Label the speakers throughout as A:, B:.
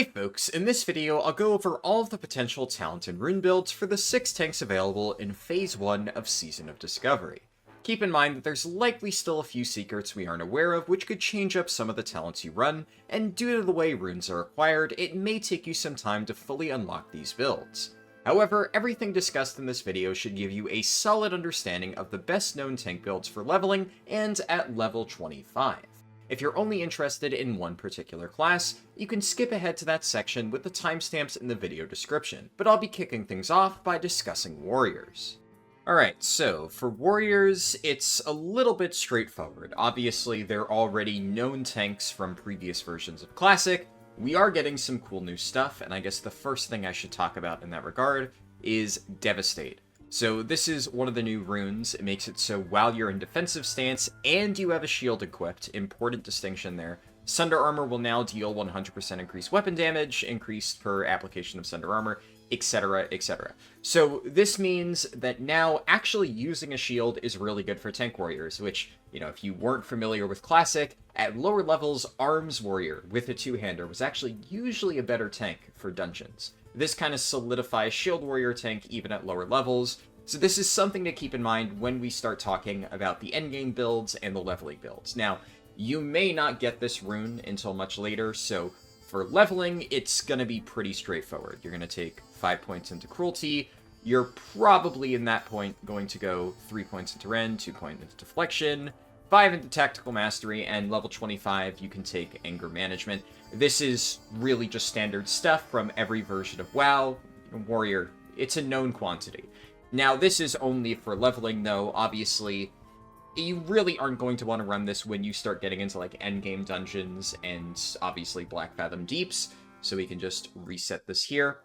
A: Hey folks, in this video I'll go over all of the potential talent and rune builds for the 6 tanks available in Phase 1 of Season of Discovery. Keep in mind that there's likely still a few secrets we aren't aware of which could change up some of the talents you run, and due to the way runes are acquired, it may take you some time to fully unlock these builds. However, everything discussed in this video should give you a solid understanding of the best known tank builds for leveling and at level 25. If you're only interested in one particular class, you can skip ahead to that section with the timestamps in the video description, but I'll be kicking things off by discussing warriors. Alright, so for warriors, it's a little bit straightforward. Obviously, they're already known tanks from previous versions of Classic. We are getting some cool new stuff, and I guess the first thing I should talk about in that regard is Devastate. So this is one of the new runes. It makes it so while you're in defensive stance and you have a shield equipped, important distinction there, Sunder Armor will now deal 100% increased weapon damage, increased per application of Sunder Armor, etc, etc. So this means that now actually using a shield is really good for tank warriors, which, you know, if you weren't familiar with Classic, at lower levels, Arms Warrior with a two-hander was actually usually a better tank for dungeons. This kind of solidifies Shield Warrior tank even at lower levels, so this is something to keep in mind when we start talking about the endgame builds and the leveling builds. Now, you may not get this rune until much later, so for leveling, it's going to be pretty straightforward. You're going to take 5 points into Cruelty, you're probably in that point going to go 3 points into Rend, 2 points into Deflection, 5 into Tactical Mastery, and level 25 you can take Anger Management. This is really just standard stuff from every version of WoW. Warrior, it's a known quantity. Now, this is only for leveling, though. Obviously, you really aren't going to want to run this when you start getting into, like, endgame dungeons and, obviously, Black Fathom Deeps, so we can just reset this here.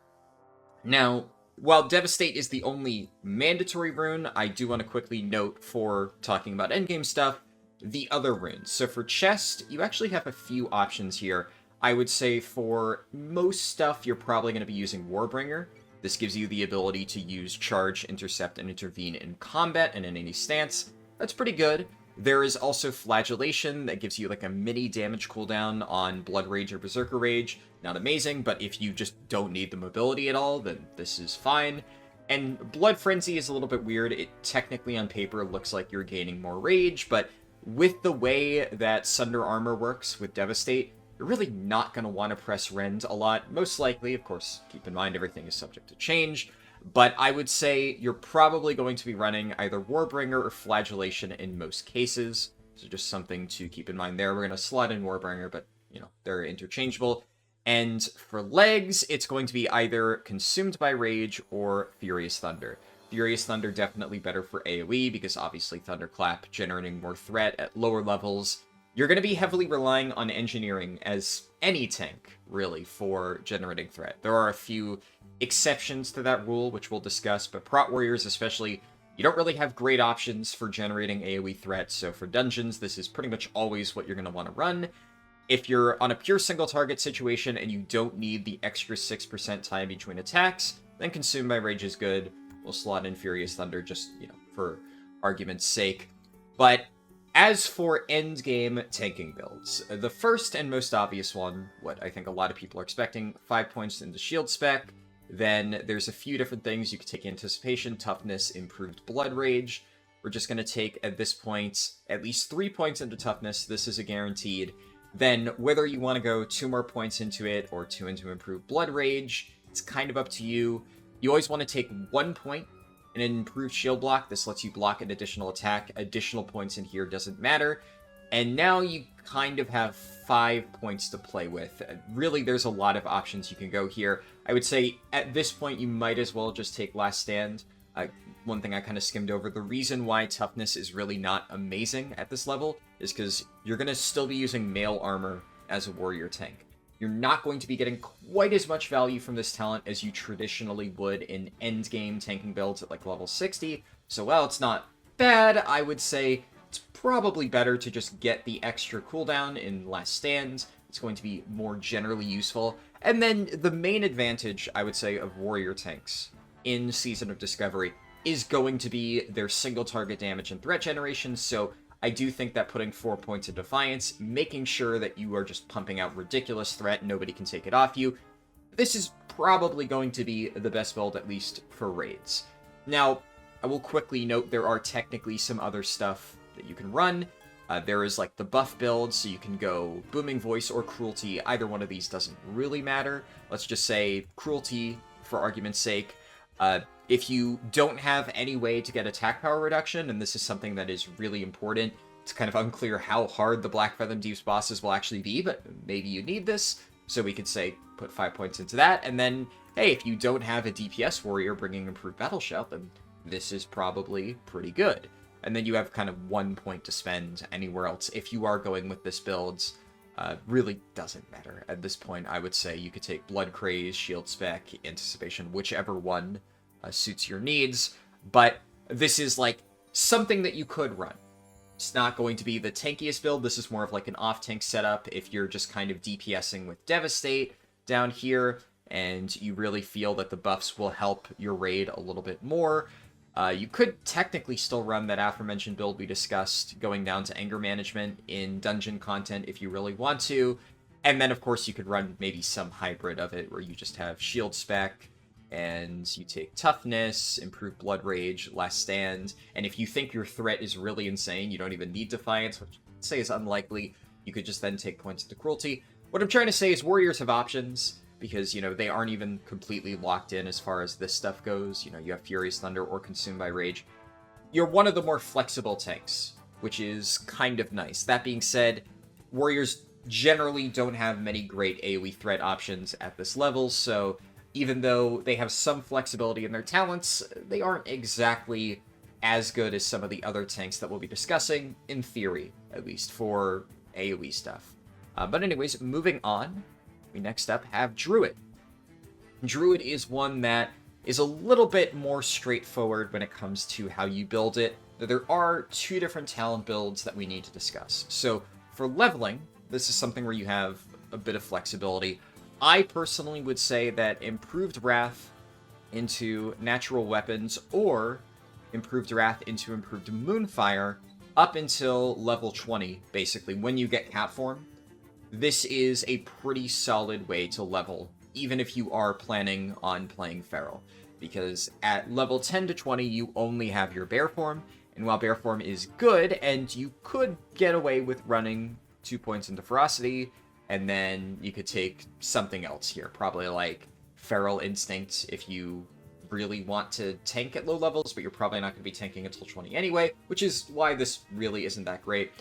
A: Now, while Devastate is the only mandatory rune, I do want to quickly note for talking about endgame stuff, the other runes. So for chest, you actually have a few options here. I would say for most stuff, you're probably going to be using Warbringer. This gives you the ability to use Charge, Intercept, and Intervene in combat and in any stance. That's pretty good. There is also Flagellation that gives you like a mini damage cooldown on Blood Rage or Berserker Rage. Not amazing, but if you just don't need the mobility at all, then this is fine. And Blood Frenzy is a little bit weird. It technically on paper looks like you're gaining more rage, but with the way that Sunder Armor works with Devastate, you're really not going to want to press Rend a lot. Most likely, of course, keep in mind everything is subject to change, but I would say you're probably going to be running either Warbringer or Flagellation in most cases. So just something to keep in mind there. We're going to slot in Warbringer, but, you know, they're interchangeable. And for legs, it's going to be either Consumed by Rage or Furious Thunder. Furious Thunder definitely better for AoE, because obviously Thunderclap generating more threat at lower levels. You're going to be heavily relying on engineering as any tank, really, for generating threat. There are a few exceptions to that rule, which we'll discuss, but Prot Warriors especially, you don't really have great options for generating AoE threats, so for dungeons, this is pretty much always what you're going to want to run. If you're on a pure single target situation and you don't need the extra 6% time between attacks, then Consumed by Rage is good. We'll slot in Furious Thunder just, you know, for argument's sake. But as for endgame tanking builds, the first and most obvious one, what I think a lot of people are expecting, 5 points into shield spec. Then there's a few different things. You could take Anticipation, Toughness, Improved Blood Rage. We're just going to take, at this point, at least 3 points into Toughness. This is a guaranteed. Then whether you want to go 2 more points into it or 2 into Improved Blood Rage, it's kind of up to you. You always want to take 1 point in an improved shield block. This lets you block an additional attack. Additional points in here doesn't matter. And now you kind of have 5 points to play with. Really, there's a lot of options you can go here. I would say at this point, you might as well just take Last Stand. One thing I kind of skimmed over, the reason why Toughness is really not amazing at this level is because you're going to still be using Mail Armor as a warrior tank. You're not going to be getting quite as much value from this talent as you traditionally would in endgame tanking builds at like level 60. So while it's not bad, I would say it's probably better to just get the extra cooldown in Last Stand. It's going to be more generally useful. And then the main advantage, I would say, of warrior tanks in Season of Discovery is going to be their single target damage and threat generation. So I do think that putting 4 points of Defiance, making sure that you are just pumping out ridiculous threat, nobody can take it off you, this is probably going to be the best build, at least for raids. Now, I will quickly note there are technically some other stuff that you can run. There is like the buff build, so you can go Booming Voice or Cruelty. Either one of these doesn't really matter. Let's just say Cruelty, for argument's sake. If you don't have any way to get attack power reduction, and this is something that is really important, it's kind of unclear how hard the Black Fathom Deep's bosses will actually be, but maybe you need this. So we could say, put 5 points into that, and then, hey, if you don't have a DPS warrior bringing improved battle shout, then this is probably pretty good. And then you have kind of 1 point to spend anywhere else. If you are going with this build, really doesn't matter. At this point, I would say you could take Blood Craze, Shield Spec, Anticipation, whichever one suits your needs. But this is like something that you could run. It's not going to be the tankiest build. This is more of like an off-tank setup if you're just kind of DPSing with Devastate down here, and you really feel that the buffs will help your raid a little bit more. You could technically still run that aforementioned build we discussed, going down to Anger Management in dungeon content if you really want to. And then, of course, you could run maybe some hybrid of it where you just have Shield Spec, and you take Toughness, Improved Blood Rage, Last Stand, and if you think your threat is really insane, you don't even need Defiance, which I'd say is unlikely, you could just then take points into Cruelty. What I'm trying to say is warriors have options, because, you know, they aren't even completely locked in as far as this stuff goes. You know, you have Furious Thunder or Consumed by Rage. You're one of the more flexible tanks, which is kind of nice. That being said, warriors generally don't have many great AoE threat options at this level, so even though they have some flexibility in their talents, they aren't exactly as good as some of the other tanks that we'll be discussing, in theory, at least, for AoE stuff. But anyways, moving on, we next up have Druid. Druid is one that is a little bit more straightforward when it comes to how you build it. There are two different talent builds that we need to discuss. So for leveling, this is something where you have a bit of flexibility. I personally would say that Improved Wrath into Natural Weapons or Improved Wrath into Improved Moonfire up until level 20, basically, when you get Cat Form. This is a pretty solid way to level, even if you are planning on playing Feral. Because at level 10 to 20, you only have your Bear Form, and while Bear Form is good, and you could get away with running 2 points into Ferocity, and then you could take something else here, probably like Feral Instinct if you really want to tank at low levels, but you're probably not going to be tanking until 20 anyway, which is why this really isn't that great.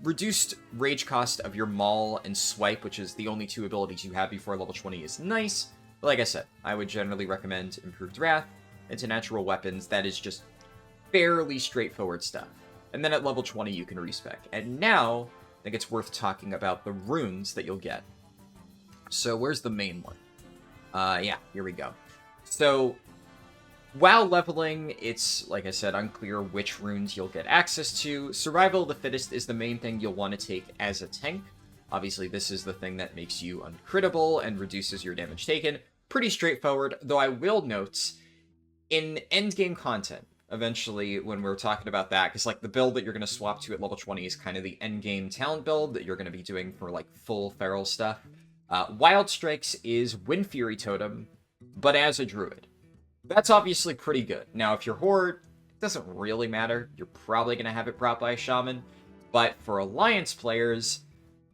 A: Reduced rage cost of your Maul and Swipe, which is the only two abilities you have before level 20, is nice. But like I said, I would generally recommend Improved Wrath into Natural Weapons. That is just fairly straightforward stuff. And then at level 20, you can respec. And now, I think it's worth talking about the runes that you'll get. So where's the main one? Yeah, here we go. So while leveling, it's, like I said, unclear which runes you'll get access to. Survival of the Fittest is the main thing you'll want to take as a tank. Obviously, this is the thing that makes you uncrittable and reduces your damage taken. Pretty straightforward, though I will note, in endgame content, eventually, when we're talking about that, because like the build that you're going to swap to at level 20 is kind of the endgame talent build that you're going to be doing for like full Feral stuff. Wild Strikes is Wind Fury Totem, but as a Druid. That's obviously pretty good. Now, if you're Horde, it doesn't really matter. You're probably going to have it brought by a Shaman. But for Alliance players,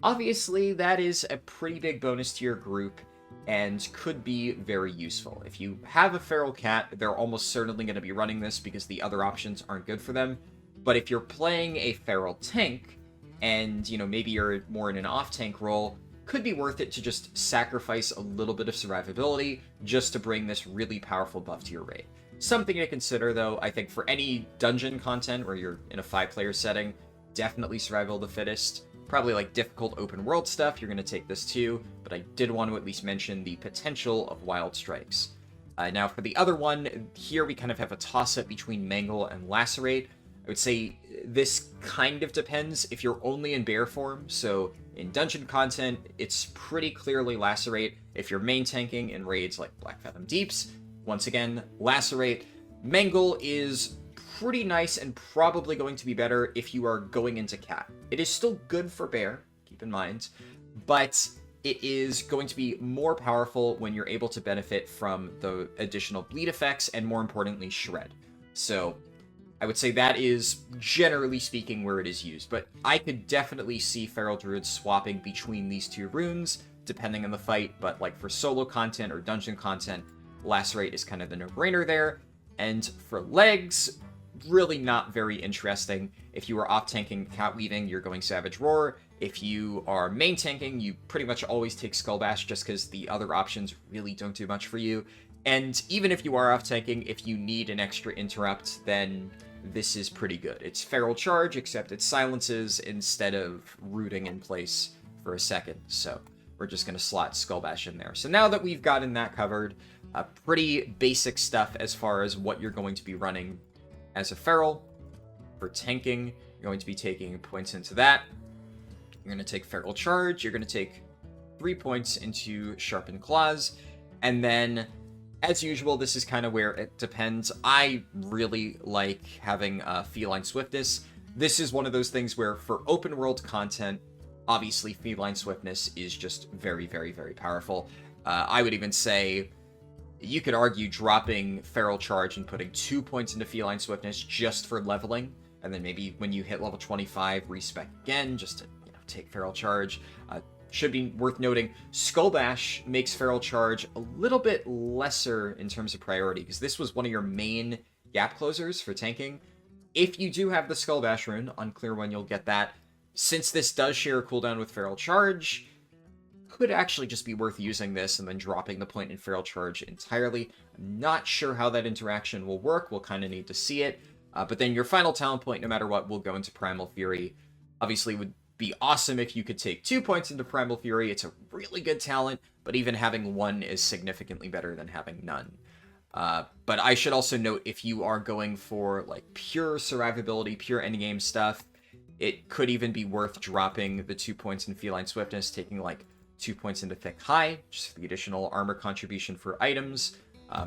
A: obviously that is a pretty big bonus to your group and could be very useful. If you have a Feral Cat, they're almost certainly going to be running this because the other options aren't good for them. But if you're playing a Feral tank, and, you know, maybe you're more in an off-tank role, could be worth it to just sacrifice a little bit of survivability just to bring this really powerful buff to your raid. Something to consider, though, I think for any dungeon content where you're in a 5-player setting, definitely Survival of the Fittest. Probably like difficult open world stuff, you're going to take this too, but I did want to at least mention the potential of Wild Strikes. Now for the other one, here we kind of have a toss-up between Mangle and Lacerate. I would say this kind of depends if you're only in bear form, so in dungeon content, it's pretty clearly Lacerate. If you're main tanking in raids like Black Fathom Deeps, once again, Lacerate. Mangle is pretty nice and probably going to be better if you are going into cat. It is still good for bear, keep in mind, but it is going to be more powerful when you're able to benefit from the additional bleed effects and, more importantly, shred. So I would say that is, generally speaking, where it is used. But I could definitely see Feral Druid swapping between these two runes, depending on the fight. But like for solo content or dungeon content, Lacerate is kind of the no-brainer there. And for legs, really not very interesting. If you are off-tanking Cat Weaving, you're going Savage Roar. If you are main tanking, you pretty much always take Skull Bash just because the other options really don't do much for you. And even if you are off-tanking, if you need an extra interrupt, then this is pretty good. It's Feral Charge, except it silences instead of rooting in place for a second. So we're just going to slot Skull Bash in there. So now that we've gotten that covered, pretty basic stuff as far as what you're going to be running as a Feral. For tanking, you're going to be taking points into that. You're going to take Feral Charge. You're going to take 3 points into Sharpened Claws. And then, as usual, this is kind of where it depends. I really like having Feline Swiftness. This is one of those things where, for open world content, obviously Feline Swiftness is just very, very, very powerful. I would even say you could argue dropping Feral Charge and putting 2 points into Feline Swiftness just for leveling, and then maybe when you hit level 25, respec again, just to take Feral Charge. Should be worth noting, Skull Bash makes Feral Charge a little bit lesser in terms of priority, because this was one of your main gap closers for tanking. If you do have the Skull Bash rune, unclear when you'll get that, since this does share a cooldown with Feral Charge, could actually just be worth using this and then dropping the point in Feral Charge entirely. I'm not sure how that interaction will work, we'll kind of need to see it. But then your final talent point, no matter what, will go into Primal Fury. Obviously, would be awesome if you could take 2 points into Primal Fury. It's a really good talent, but even having 1 is significantly better than having none. But I should also note, if you are going for like pure survivability, pure endgame stuff, it could even be worth dropping the 2 points in Feline Swiftness, taking like 2 points into Thick High, just the additional armor contribution for items,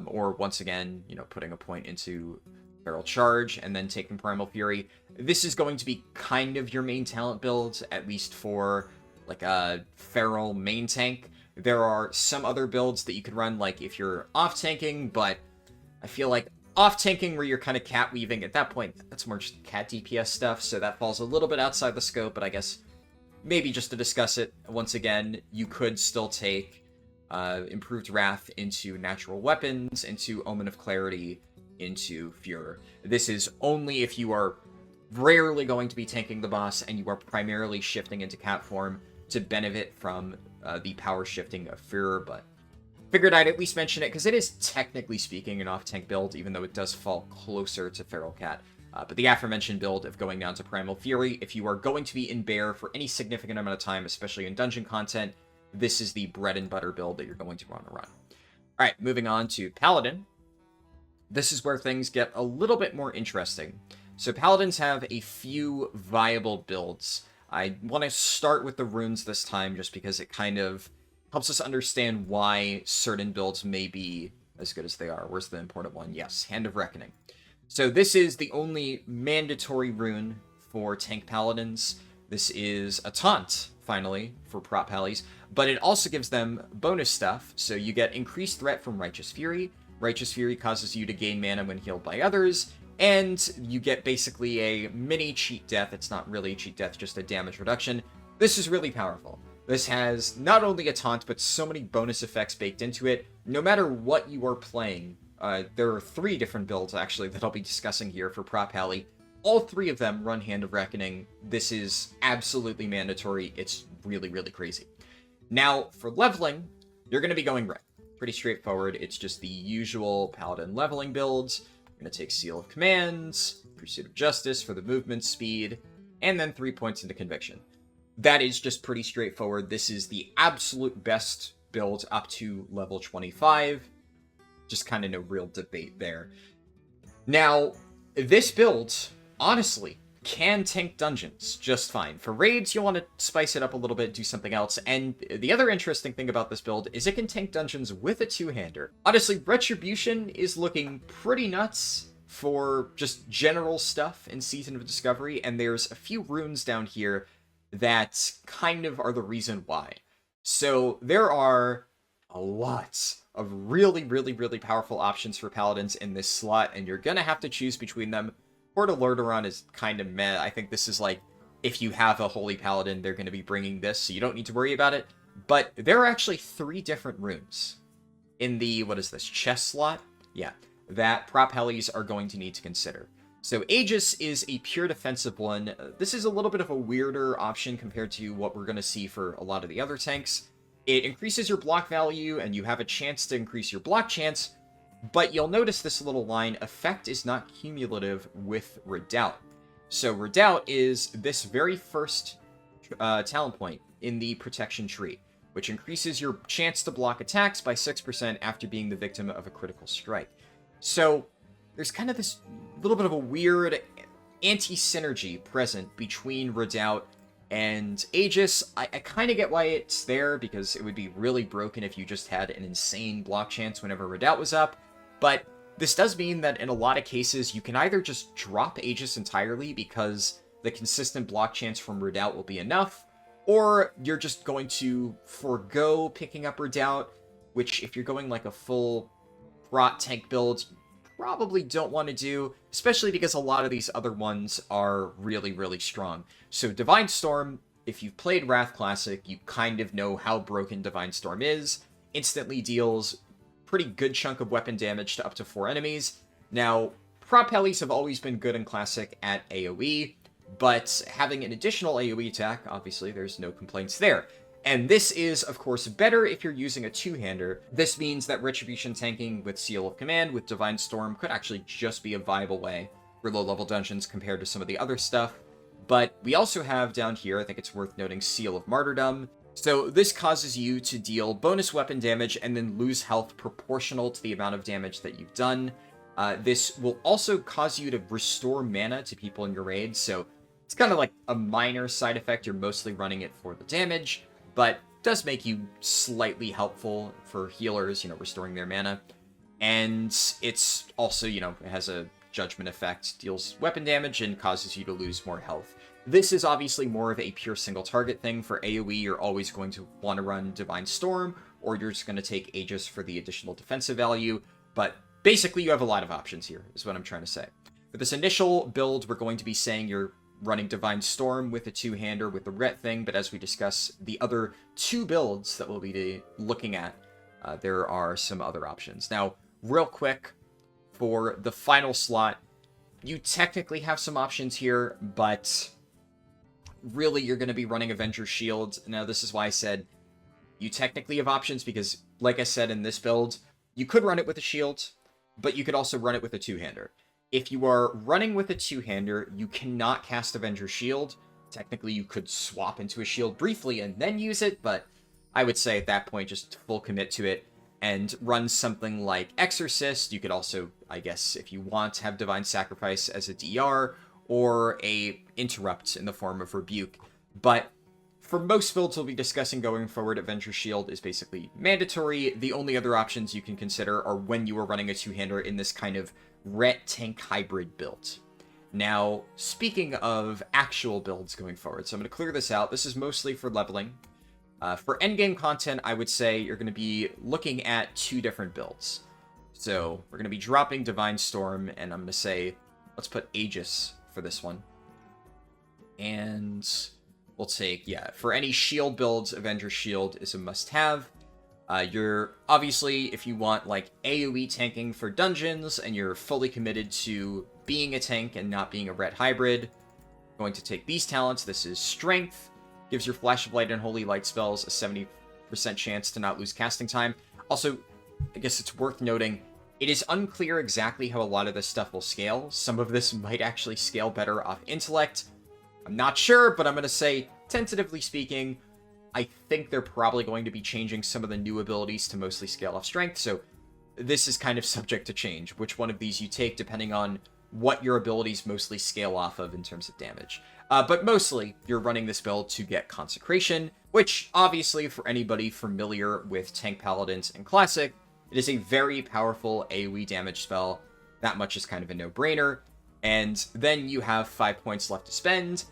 A: or once again, putting a point into Feral Charge, and then taking Primal Fury. This is going to be kind of your main talent build, at least for like a Feral main tank. There are some other builds that you could run, like if you're off-tanking, but I feel like off-tanking where you're kind of cat weaving, at that point, that's more just cat DPS stuff, so that falls a little bit outside the scope, but I guess maybe just to discuss it, once again, you could still take Improved Wrath into Natural Weapons, into Omen of Clarity, into Furor. This is only if you are rarely going to be tanking the boss and you are primarily shifting into cat form to benefit from the power shifting of Furor, but figured I'd at least mention it because it is technically speaking an off-tank build, even though it does fall closer to Feral Cat. But the aforementioned build of going down to Primal Fury, if you are going to be in Bear for any significant amount of time, especially in dungeon content, this is the bread and butter build that you're going to want to run. Alright, moving on to Paladin. This is where things get a little bit more interesting. So Paladins have a few viable builds. I want to start with the runes this time just because it kind of helps us understand why certain builds may be as good as they are. Where's the important one? Yes, Hand of Reckoning. So this is the only mandatory rune for tank Paladins. This is a taunt, finally, for prop Pallies, but it also gives them bonus stuff. So you get increased threat from Righteous Fury. Righteous Fury causes you to gain mana when healed by others, and you get basically a mini cheat death. It's not really a cheat death, just a damage reduction. This is really powerful. This has not only a taunt, but so many bonus effects baked into it. No matter what you are playing, there are 3 different builds, actually, that I'll be discussing here for Prop Pally. All 3 of them run Hand of Reckoning. This is absolutely mandatory. It's really, really crazy. Now, for leveling, you're going to be going red. Pretty straightforward. It's just the usual Paladin leveling builds. You're going to take Seal of Commands, Pursuit of Justice for the movement speed, and then 3 points into Conviction. That is just pretty straightforward. This is the absolute best build up to level 25. Just kind of no real debate there. Now, this build, honestly, can tank dungeons just fine. For raids, you'll want to spice it up a little bit, do something else. And the other interesting thing about this build is it can tank dungeons with a two-hander. Honestly, Retribution is looking pretty nuts for just general stuff in Season of Discovery, and there's a few runes down here that kind of are the reason why. So there are a lot of really, really, really powerful options for Paladins in this slot, and you're gonna have to choose between them. Port of Lordaeron is kind of meh. I think this is like, if you have a Holy Paladin, they're going to be bringing this, so you don't need to worry about it. But there are actually 3 different runes in the, what is this, chest slot? Yeah, that prop helis are going to need to consider. So Aegis is a pure defensive one. This is a little bit of a weirder option compared to what we're going to see for a lot of the other tanks. It increases your block value, and you have a chance to increase your block chance, but you'll notice this little line, effect is not cumulative with Redoubt. So Redoubt is this very first talent point in the protection tree, which increases your chance to block attacks by 6% after being the victim of a critical strike. So there's kind of this little bit of a weird anti-synergy present between Redoubt and Aegis. I kind of get why it's there, because it would be really broken if you just had an insane block chance whenever Redoubt was up, but this does mean that in a lot of cases, you can either just drop Aegis entirely because the consistent block chance from Redoubt will be enough, or you're just going to forego picking up Redoubt, which if you're going like a full rot tank build, you probably don't want to do, especially because a lot of these other ones are really, really strong. So Divine Storm, if you've played Wrath Classic, you kind of know how broken Divine Storm is. Instantly deals pretty good chunk of weapon damage to up to 4 enemies. Now, prop helis have always been good in Classic at AoE, but having an additional AoE attack, obviously there's no complaints there. And this is, of course, better if you're using a two-hander. This means that Retribution tanking with Seal of Command with Divine Storm could actually just be a viable way for low-level dungeons compared to some of the other stuff. But we also have down here, I think it's worth noting, Seal of Martyrdom. So this causes you to deal bonus weapon damage and then lose health proportional to the amount of damage that you've done. This will also cause you to restore mana to people in your raid, so it's kind of like a minor side effect. You're mostly running it for the damage, but does make you slightly helpful for healers, restoring their mana. And it's also, it has a judgment effect, deals weapon damage, and causes you to lose more health. This is obviously more of a pure single target thing. For AoE, you're always going to want to run Divine Storm, or you're just going to take Aegis for the additional defensive value, but basically you have a lot of options here, is what I'm trying to say. For this initial build, we're going to be saying you're running Divine Storm with a two-hander with the Ret thing, but as we discuss the other 2 builds that we'll be looking at, there are some other options. Now, real quick, for the final slot, you technically have some options here, but really you're going to be running Avenger Shield. Now, this is why I said you technically have options, because, like I said in this build, you could run it with a shield, but you could also run it with a two-hander. If you are running with a two-hander, you cannot cast Avenger Shield. Technically, you could swap into a shield briefly and then use it, but I would say at that point, just full commit to it and run something like Exorcist. You could also, I guess, if you want, have Divine Sacrifice as a DR, or a Interrupt in the form of Rebuke. But for most builds we'll be discussing going forward, Avenger Shield is basically mandatory. The only other options you can consider are when you are running a two-hander in this kind of Ret tank hybrid build. Now, speaking of actual builds going forward, so I'm going to clear this out. This is mostly for leveling. For endgame content, I would say you're going to be looking at 2 different builds. So we're going to be dropping Divine Storm, and I'm going to say, let's put Aegis for this one. And we'll take, for any shield builds, Avenger Shield is a must-have. You're, obviously, if you want, like, AoE tanking for dungeons, and you're fully committed to being a tank and not being a Ret hybrid, going to take these talents. This is Strength, gives your Flash of Light and Holy Light spells a 70% chance to not lose casting time. Also, I guess it's worth noting, it is unclear exactly how a lot of this stuff will scale. Some of this might actually scale better off Intellect. I'm not sure, but I'm going to say, tentatively speaking, I think they're probably going to be changing some of the new abilities to mostly scale off Strength, so this is kind of subject to change, which one of these you take depending on what your abilities mostly scale off of in terms of damage. But mostly, you're running this build to get Consecration, which, obviously, for anybody familiar with Tank Paladins in Classic, it is a very powerful AoE damage spell. that much is kind of a no-brainer. And then you have 5 points left to spend,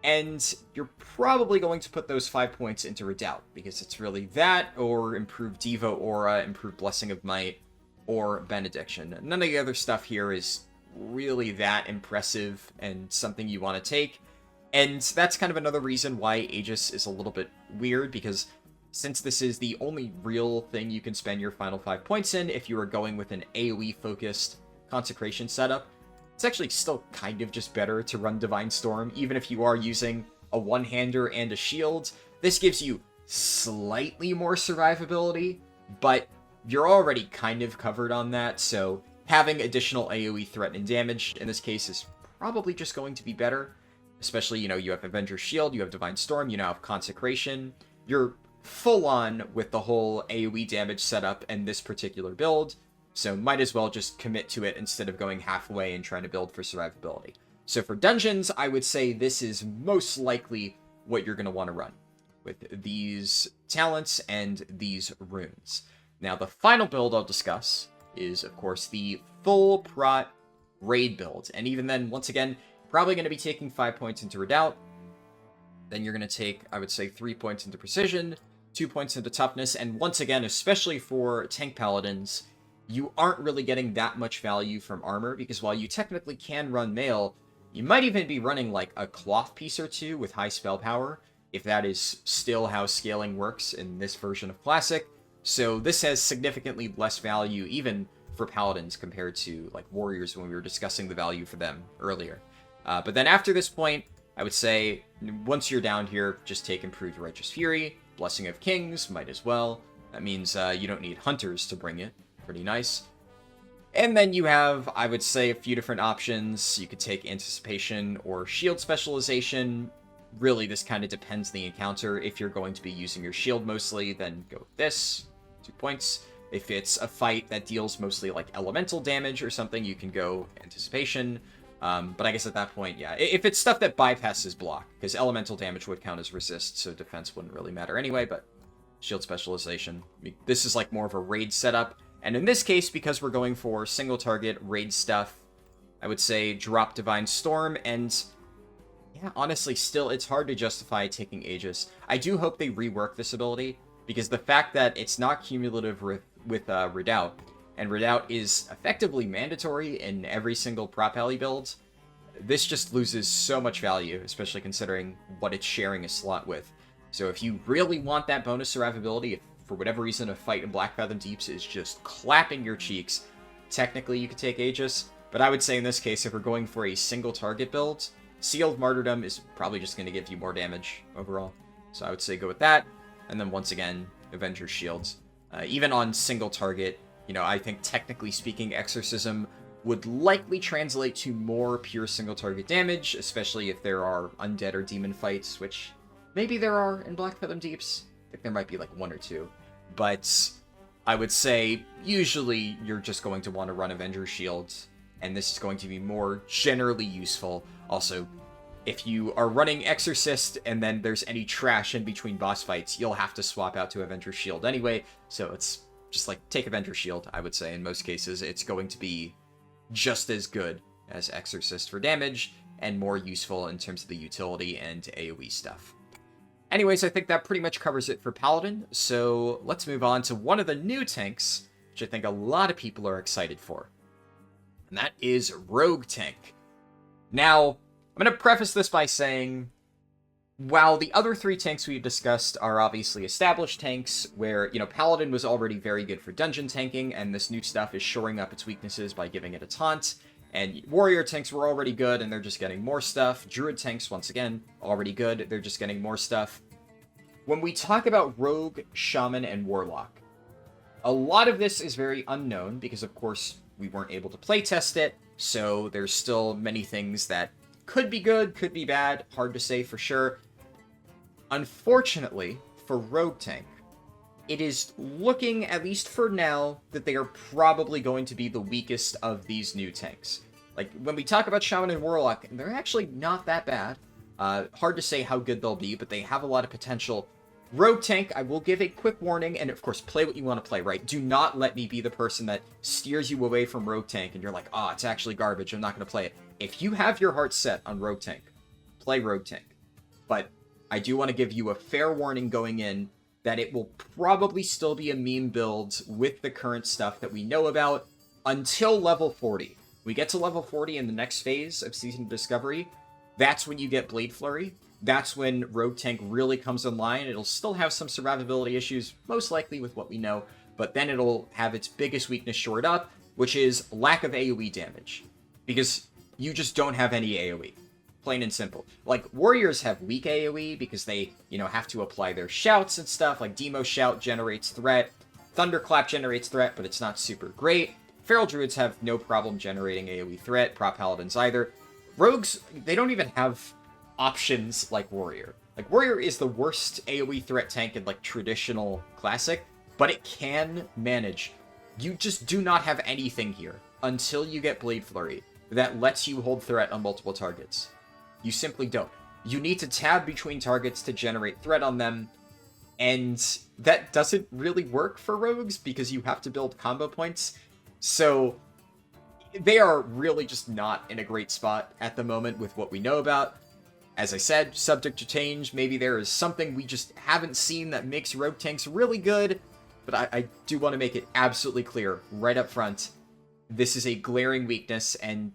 A: and you're probably going to put those 5 points into Redoubt, because it's really that, or improved Devo Aura, improved Blessing of Might, or Benediction. None of the other stuff here is really that impressive and something you want to take. And that's kind of another reason why Aegis is a little bit weird, because since this is the only real thing you can spend your final 5 points in, if you are going with an AoE-focused Consecration setup, it's actually still kind of just better to run Divine Storm, even if you are using a one-hander and a shield. This gives you slightly more survivability, but you're already kind of covered on that, so having additional AoE threat and damage in this case is probably just going to be better. Especially, you have Avenger's Shield, you have Divine Storm, you now have Consecration. You're full on with the whole AoE damage setup in this particular build, so might as well just commit to it instead of going halfway and trying to build for survivability. So for dungeons, I would say this is most likely what you're going to want to run with these talents and these runes. Now, the final build I'll discuss is, of course, the full prot raid build. And even then, once again, probably going to be taking 5 points into Redoubt. Then you're going to take, I would say, 3 points into Precision, 2 points into Toughness, and once again, especially for tank Paladins, you aren't really getting that much value from armor, because while you technically can run mail, you might even be running like a cloth piece or two with high spell power, if that is still how scaling works in this version of Classic. So this has significantly less value even for Paladins compared to like Warriors when we were discussing the value for them earlier. But then after this point, I would say once you're down here, just take Improved Righteous Fury, Blessing of Kings, might as well. That means you don't need Hunters to bring it. Pretty nice. And then you have, I would say, a few different options. You could take Anticipation or Shield Specialization. Really, this kind of depends on the encounter. If you're going to be using your shield mostly, then go with this. 2 points. If it's a fight that deals mostly like elemental damage or something, you can go Anticipation. But I guess at that point, yeah. If it's stuff that bypasses block, because elemental damage would count as resist, so defense wouldn't really matter anyway, but shield specialization. This is like more of a raid setup. And in this case, because we're going for single target raid stuff, I would say drop Divine Storm, and yeah, honestly, still, it's hard to justify taking Aegis. I do hope they rework this ability, because the fact that it's not cumulative with Redoubt, and Redoubt is effectively mandatory in every single prop alley build, this just loses so much value, especially considering what it's sharing a slot with. So if you really want that bonus survivability, if for whatever reason a fight in Blackfathom Deeps is just clapping your cheeks, technically you could take Aegis, but I would say in this case, if we're going for a single target build, Sealed Martyrdom is probably just going to give you more damage overall. So I would say go with that, and then once again, Avenger's Shields. Even on single target, I think technically speaking, Exorcism would likely translate to more pure single target damage, especially if there are undead or demon fights, which maybe there are in Blackfathom Deeps. I think there might be like 1 or 2. But I would say usually you're just going to want to run Avenger's Shields, and this is going to be more generally useful. Also, if you are running Exorcist and then there's any trash in between boss fights, you'll have to swap out to Avenger's Shield anyway, so it's just like, take Avenger's Shield, I would say. In most cases, it's going to be just as good as Exorcist for damage, and more useful in terms of the utility and AoE stuff. Anyways, I think that pretty much covers it for Paladin, so let's move on to one of the new tanks, which I think a lot of people are excited for. And that is Rogue Tank. Now, I'm going to preface this by saying, while the other 3 tanks we've discussed are obviously established tanks, where, Paladin was already very good for dungeon tanking, and this new stuff is shoring up its weaknesses by giving it a taunt, and Warrior tanks were already good, and they're just getting more stuff. Druid tanks, once again, already good, they're just getting more stuff. When we talk about Rogue, Shaman, and Warlock, a lot of this is very unknown, because of course we weren't able to playtest it, so there's still many things that could be good, could be bad, hard to say for sure. Unfortunately, for Rogue Tank, it is looking, at least for now, that they are probably going to be the weakest of these new tanks. Like, when we talk about Shaman and Warlock, they're actually not that bad. Hard to say how good they'll be, but they have a lot of potential. Rogue Tank, I will give a quick warning, and of course, play what you want to play, right? Do not let me be the person that steers you away from Rogue Tank, and you're like, oh, it's actually garbage, I'm not going to play it. If you have your heart set on Rogue Tank, play Rogue Tank. But I do want to give you a fair warning going in that it will probably still be a meme build with the current stuff that we know about until level 40. We get to level 40 in the next phase of Season of Discovery, that's when you get Blade Flurry. That's when Rogue Tank really comes online. It'll still have some survivability issues, most likely with what we know, but then it'll have its biggest weakness shored up, which is lack of AoE damage. Because you just don't have any AoE. Plain and simple. Like, warriors have weak AoE because they, have to apply their shouts and stuff. Like, Demo Shout generates threat. Thunderclap generates threat, but it's not super great. Feral Druids have no problem generating AoE threat. Prop Paladins either. Rogues, they don't even have options like Warrior. Like, Warrior is the worst AoE threat tank in, like, traditional Classic, but it can manage. You just do not have anything here until you get Blade Flurry that lets you hold threat on multiple targets. You simply don't. You need to tab between targets to generate threat on them, and that doesn't really work for rogues because you have to build combo points. So they are really just not in a great spot at the moment with what we know about. As I said, subject to change. Maybe there is something we just haven't seen that makes rogue tanks really good, but I do want to make it absolutely clear right up front. This is a glaring weakness, and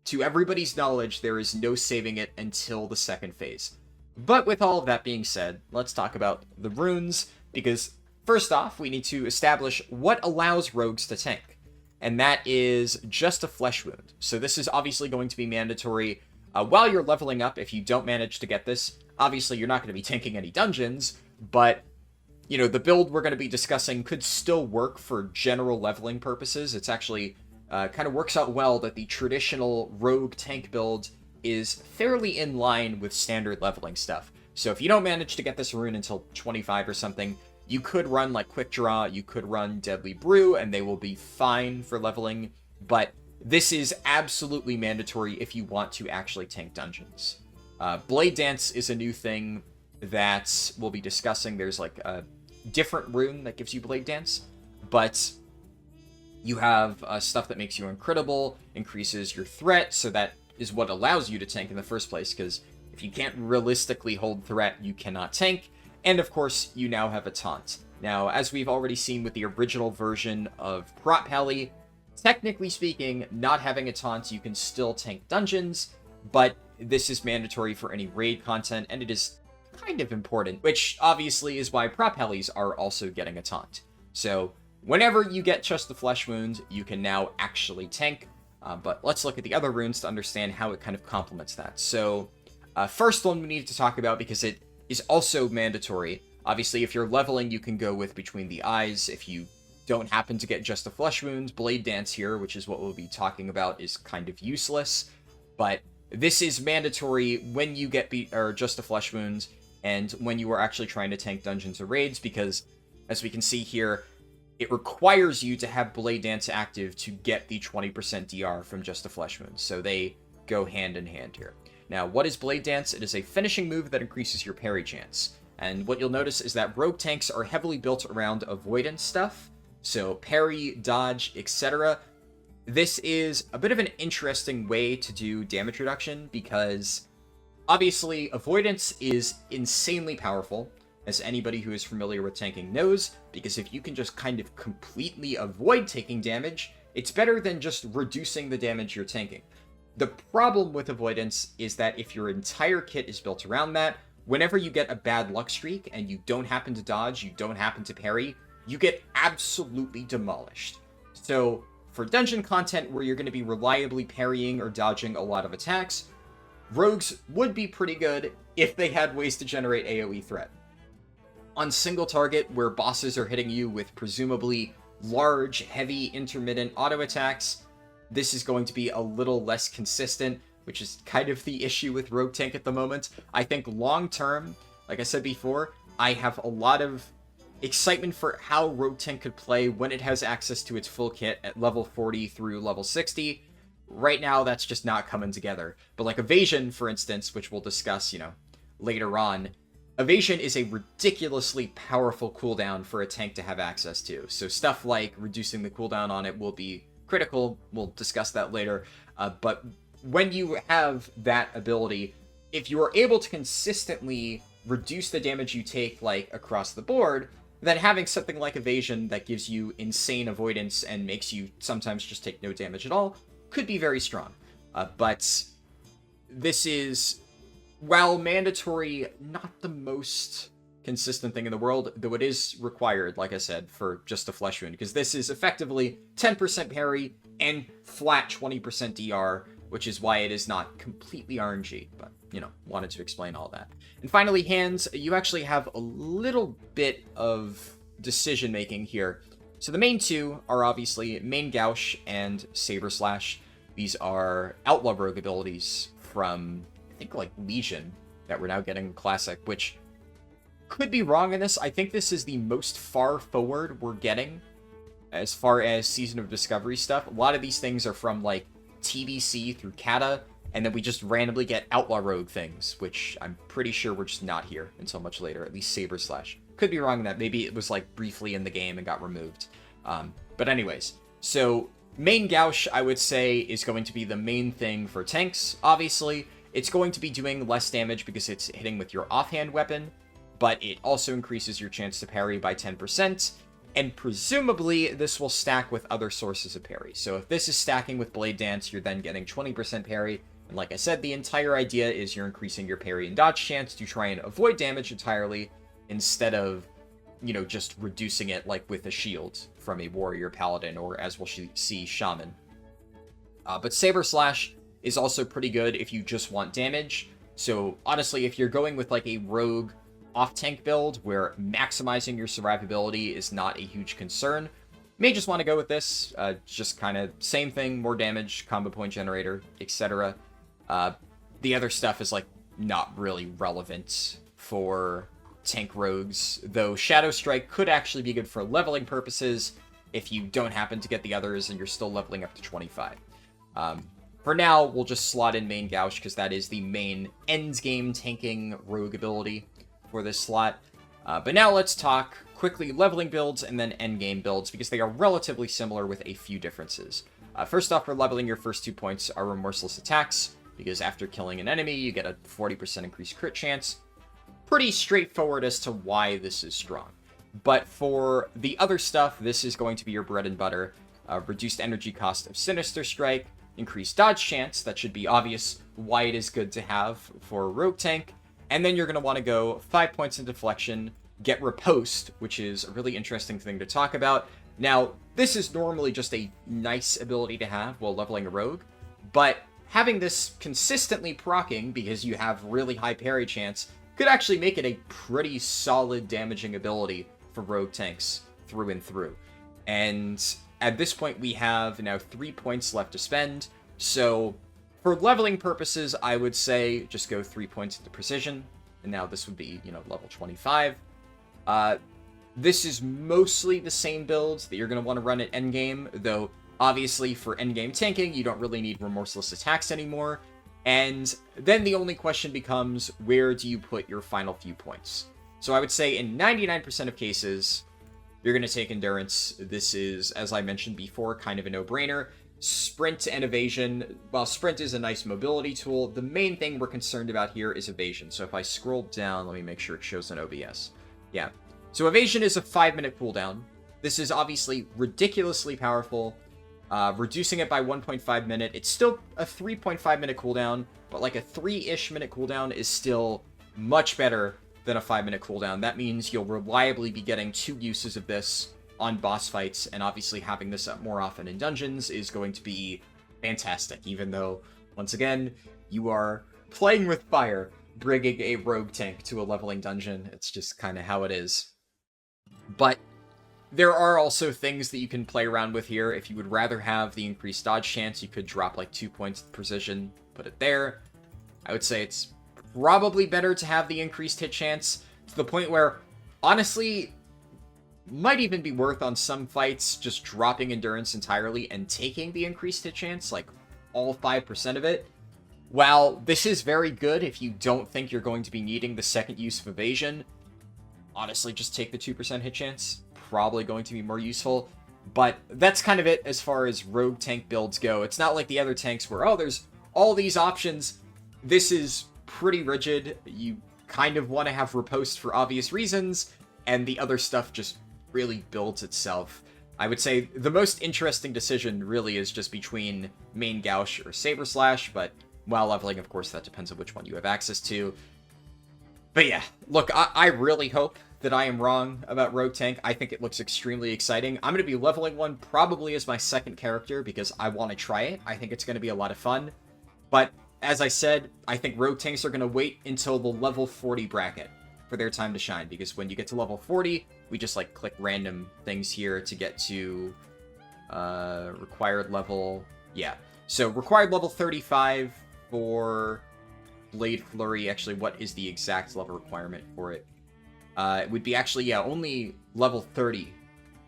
A: to everybody's knowledge, there is no saving it until the second phase. But with all of that being said, let's talk about the runes, because first off, we need to establish what allows rogues to tank, and that is just a flesh wound. So this is obviously going to be mandatory while you're leveling up. If you don't manage to get this, obviously you're not going to be tanking any dungeons, but the build we're going to be discussing could still work for general leveling purposes. It's actually kind of works out well that the traditional rogue tank build is fairly in line with standard leveling stuff. So if you don't manage to get this rune until 25 or something, you could run like Quick Draw, you could run Deadly Brew, and they will be fine for leveling, but this is absolutely mandatory if you want to actually tank dungeons. Blade Dance is a new thing that we'll be discussing. There's like a different rune that gives you Blade Dance, but you have stuff that makes you incredible, increases your threat, so that is what allows you to tank in the first place, because if you can't realistically hold threat, you cannot tank. And of course, you now have a taunt. Now, as we've already seen with the original version of Prop Pally, technically speaking, not having a taunt, you can still tank dungeons, but this is mandatory for any raid content, and it is kind of important, which obviously is why Prop Pallies are also getting a taunt. So whenever you get just the flesh wound, you can now actually tank. But let's look at the other runes to understand how it kind of complements that. So first one we need to talk about, because it is also mandatory. Obviously, if you're leveling, you can go with Between the Eyes. If you don't happen to get just the flesh wound, Blade Dance here, which is what we'll be talking about, is kind of useless. But this is mandatory when you get just the flesh wounds, and when you are actually trying to tank dungeons or raids, because as we can see here, it requires you to have Blade Dance active to get the 20% DR from just the flesh wounds. So they go hand in hand here. Now, what is Blade Dance? It is a finishing move that increases your parry chance. And what you'll notice is that rogue tanks are heavily built around avoidance stuff. So parry, dodge, etc. This is a bit of an interesting way to do damage reduction, because obviously avoidance is insanely powerful, as anybody who is familiar with tanking knows, because if you can just kind of completely avoid taking damage, it's better than just reducing the damage you're tanking. The problem with avoidance is that if your entire kit is built around that, whenever you get a bad luck streak and you don't happen to dodge, you don't happen to parry, you get absolutely demolished. So for dungeon content where you're going to be reliably parrying or dodging a lot of attacks, rogues would be pretty good if they had ways to generate AoE threat. On single target, where bosses are hitting you with presumably large, heavy, intermittent auto attacks, this is going to be a little less consistent, which is kind of the issue with Rogue Tank at the moment. I think long term, like I said before, I have a lot of excitement for how Rogue Tank could play when it has access to its full kit at level 40 through level 60. Right now, that's just not coming together. But like Evasion, for instance, which we'll discuss, later on, Evasion is a ridiculously powerful cooldown for a tank to have access to. So stuff like reducing the cooldown on it will be critical. We'll discuss that later. But when you have that ability, if you are able to consistently reduce the damage you take, like, across the board, then having something like Evasion that gives you insane avoidance and makes you sometimes just take no damage at all could be very strong. But this is, while mandatory, not the most consistent thing in the world, though it is required, like I said, for just a flesh wound, because this is effectively 10% parry and flat 20% DR, which is why it is not completely RNG, but, you know, wanted to explain all that. And finally, hands, you actually have a little bit of decision-making here. So the main two are obviously Main Gouge and Saber Slash. These are Outlaw Rogue abilities from, I think, like, Legion, that we're now getting Classic, which could be wrong in this. I think this is the most far forward we're getting as far as Season of Discovery stuff. A lot of these things are from, like, TBC through Kata, and then we just randomly get Outlaw Rogue things, which I'm pretty sure we're just not here until much later, at least Saber Slash. Could be wrong in that. Maybe it was, like, briefly in the game and got removed. But anyways, so Main Gouge, I would say, is going to be the main thing for tanks, obviously. It's going to be doing less damage because it's hitting with your offhand weapon, but it also increases your chance to parry by 10%, and presumably this will stack with other sources of parry. So if this is stacking with Blade Dance, you're then getting 20% parry, and like I said, the entire idea is you're increasing your parry and dodge chance to try and avoid damage entirely, instead of, you know, just reducing it like with a shield from a warrior paladin, or as we'll see, shaman. But Saber Slash is also pretty good if you just want damage. So honestly, if you're going with like a rogue off-tank build where maximizing your survivability is not a huge concern, may just want to go with this. Just kind of same thing, more damage, combo point generator, etc. The other stuff is like not really relevant for tank rogues, though Shadow Strike could actually be good for leveling purposes if you don't happen to get the others and you're still leveling up to 25. For now, we'll just slot in Main Gouge because that is the main endgame tanking rogue ability for this slot. But now let's talk quickly leveling builds and then endgame builds, because they are relatively similar with a few differences. First off, for leveling, your first 2 points are Remorseless Attacks, because after killing an enemy, you get a 40% increased crit chance. Pretty straightforward as to why this is strong. But for the other stuff, this is going to be your bread and butter. Reduced energy cost of Sinister Strike, increased dodge chance, that should be obvious why it is good to have for a rogue tank. And then you're going to want to go 5 points in deflection, get Riposte, which is a really interesting thing to talk about. Now, this is normally just a nice ability to have while leveling a rogue, but having this consistently proccing, because you have really high parry chance, could actually make it a pretty solid damaging ability for rogue tanks through and through. And at this point, we have now 3 points left to spend, so for leveling purposes, I would say just go 3 points into precision, and now this would be, you know, level 25. This is mostly the same builds that you're going to want to run at endgame, though obviously for endgame tanking, you don't really need Remorseless Attacks anymore. And then the only question becomes, where do you put your final few points? So I would say in 99% of cases, you're going to take Endurance. This is, as I mentioned before, kind of a no-brainer. Sprint and Evasion, while Sprint is a nice mobility tool, the main thing we're concerned about here is Evasion. So if I scroll down, let me make sure it shows on OBS. Yeah. So Evasion is a 5-minute cooldown. This is obviously ridiculously powerful. Reducing it by 1.5 minute, it's still a 3.5 minute cooldown, but like a 3-ish minute cooldown is still much better than a 5-minute cooldown. That means you'll reliably be getting 2 uses of this on boss fights, and obviously having this up more often in dungeons is going to be fantastic, even though, once again, you are playing with fire, bringing a rogue tank to a leveling dungeon. It's just kind of how it is. But there are also things that you can play around with here. If you would rather have the increased dodge chance, you could drop like 2 points of precision, put it there. I would say it's probably better to have the increased hit chance, to the point where, honestly, might even be worth on some fights just dropping Endurance entirely and taking the increased hit chance, like all 5% of it. While this is very good if you don't think you're going to be needing the second use of evasion, honestly, just take the 2% hit chance. Probably going to be more useful. But that's kind of it as far as rogue tank builds go. It's not like the other tanks where, oh, there's all these options. This is pretty rigid. You kind of want to have riposte for obvious reasons, and the other stuff just really builds itself. I would say the most interesting decision really is just between main Gauche or Saber Slash, but while leveling, of course, that depends on which one you have access to. But yeah, look, I really hope that I am wrong about Rogue Tank. I think it looks extremely exciting. I'm going to be leveling one probably as my second character because I want to try it. I think it's going to be a lot of fun. But as I said, I think Rogue Tanks are going to wait until the level 40 bracket for their time to shine, because when you get to level 40, we just like click random things here to get to required level. Yeah, so required level 35 for Blade Flurry. Actually, what is the exact level requirement for it? It would be actually, yeah, only level 30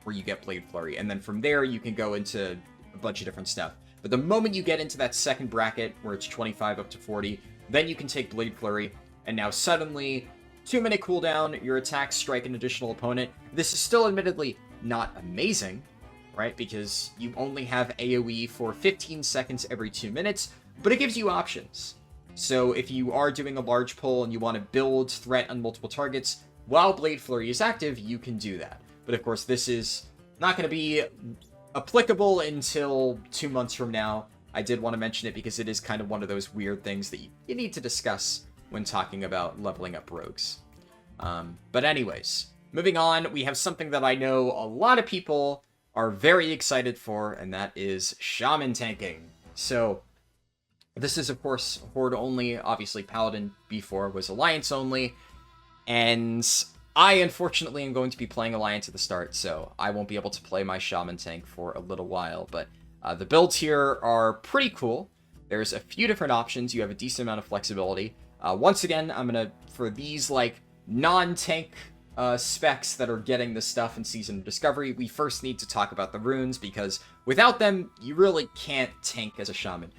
A: where you get Blade Flurry, and then from there you can go into a bunch of different stuff. But the moment you get into that second bracket, where it's 25 up to 40, then you can take Blade Flurry, and now suddenly, 2-minute cooldown, your attacks strike an additional opponent. This is still admittedly not amazing, right, because you only have AoE for 15 seconds every 2 minutes, but it gives you options. So if you are doing a large pull and you want to build threat on multiple targets, while Blade Flurry is active, you can do that. But of course, this is not going to be applicable until 2 months from now. I did want to mention it because it is kind of one of those weird things that you need to discuss when talking about leveling up rogues. But anyways, moving on, we have something that I know a lot of people are very excited for, and that is Shaman tanking. So this is, of course, Horde only. Obviously, Paladin before was Alliance only. And I, unfortunately, am going to be playing Alliance at the start, so I won't be able to play my Shaman tank for a little while. But the builds here are pretty cool. There's a few different options. You have a decent amount of flexibility. Once again, I'm going to, for these, like, non-tank specs that are getting this stuff in Season of Discovery, we first need to talk about the runes, because without them, you really can't tank as a Shaman.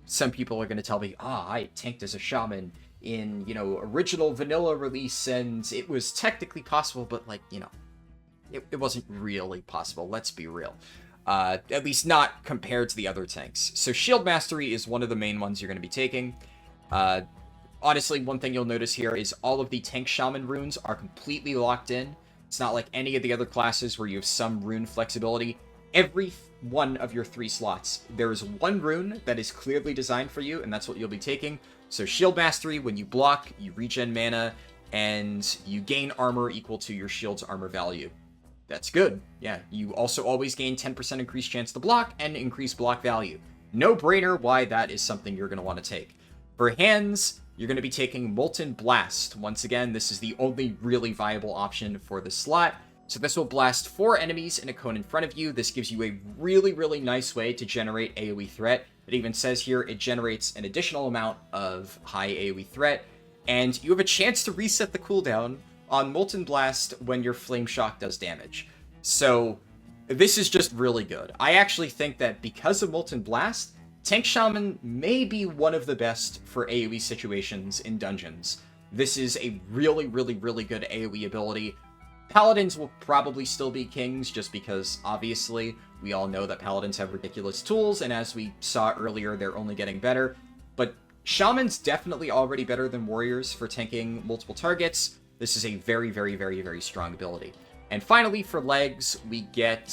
A: Some people are going to tell me, I tanked as a Shaman in, original vanilla release, and it was technically possible, but, like, it wasn't really possible, let's be real. At least not compared to the other tanks. So Shield Mastery is one of the main ones you're going to be taking. Honestly, one thing you'll notice here is all of the tank Shaman runes are completely locked in. It's not like any of the other classes where you have some rune flexibility. Every one of your 3 slots, there is one rune that is clearly designed for you, and that's what you'll be taking. So Shield Mastery, when you block, you regen mana, and you gain armor equal to your shield's armor value. That's good. Yeah, you also always gain 10% increased chance to block and increased block value. No-brainer why that is something you're going to want to take. For hands, you're going to be taking Molten Blast. Once again, this is the only really viable option for the slot. So this will blast 4 enemies in a cone in front of you. This gives you a really, really nice way to generate AoE threat. It even says here it generates an additional amount of high AoE threat, and you have a chance to reset the cooldown on Molten Blast when your Flame Shock does damage. So this is just really good. I actually think that because of Molten Blast, Tank Shaman may be one of the best for AoE situations in dungeons. This is a really, really, really good AoE ability. Paladins will probably still be kings, just because, obviously, we all know that Paladins have ridiculous tools, and as we saw earlier, they're only getting better. But Shaman's definitely already better than Warriors for tanking multiple targets. This is a very, very, very, very strong ability. And finally, for legs, we get,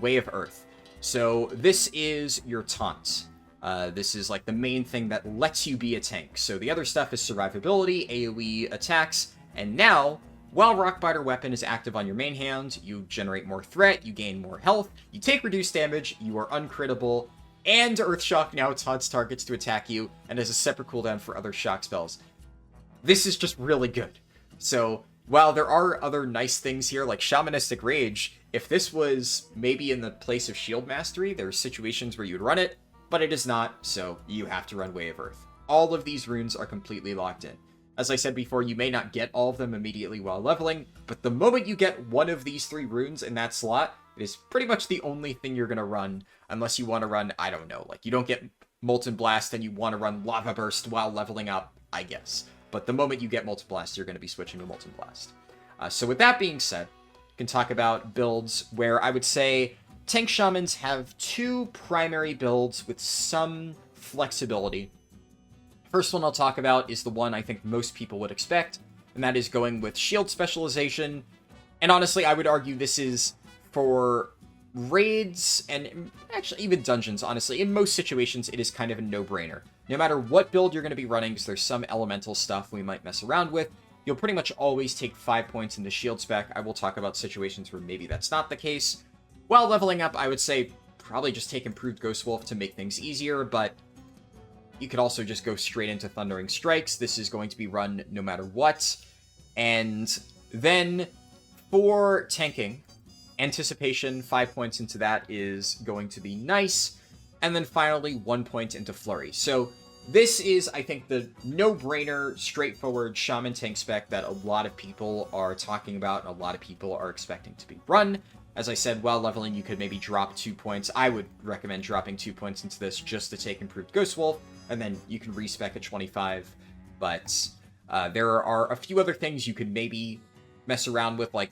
A: Way of Earth. So this is your taunt. This is like the main thing that lets you be a tank. So the other stuff is survivability, AoE attacks, and now, while Rockbiter Weapon is active on your main hand, you generate more threat, you gain more health, you take reduced damage, you are uncritable, and Earthshock now taunts targets to attack you, and has a separate cooldown for other shock spells. This is just really good. So, while there are other nice things here, like Shamanistic Rage, if this was maybe in the place of Shield Mastery, there are situations where you'd run it, but it is not, so you have to run Way of Earth. All of these runes are completely locked in. As I said before, you may not get all of them immediately while leveling, but the moment you get one of these 3 runes in that slot, it is pretty much the only thing you're going to run, unless you want to run, I don't know, like, you don't get Molten Blast and you want to run Lava Burst while leveling up, I guess. But the moment you get Molten Blast, you're going to be switching to Molten Blast. So with that being said, we can talk about builds where I would say tank shamans have two primary builds with some flexibility. First one I'll talk about is the one I think most people would expect, and that is going with shield specialization. And honestly, I would argue this is for raids and actually even dungeons, honestly. In most situations, it is kind of a no-brainer. No matter what build you're going to be running, because there's some elemental stuff we might mess around with, you'll pretty much always take 5 points in the shield spec. I will talk about situations where maybe that's not the case. While leveling up, I would say probably just take Improved Ghost Wolf to make things easier, but you could also just go straight into Thundering Strikes. This is going to be run no matter what. And then for tanking, Anticipation, 5 points into that is going to be nice. And then finally, 1 point into Flurry. So this is, I think, the no-brainer, straightforward Shaman tank spec that a lot of people are talking about and a lot of people are expecting to be run. As I said, while leveling, you could maybe drop 2 points. I would recommend dropping 2 points into this just to take Improved Ghost Wolf, and then you can respec at 25. But there are a few other things you could maybe mess around with, like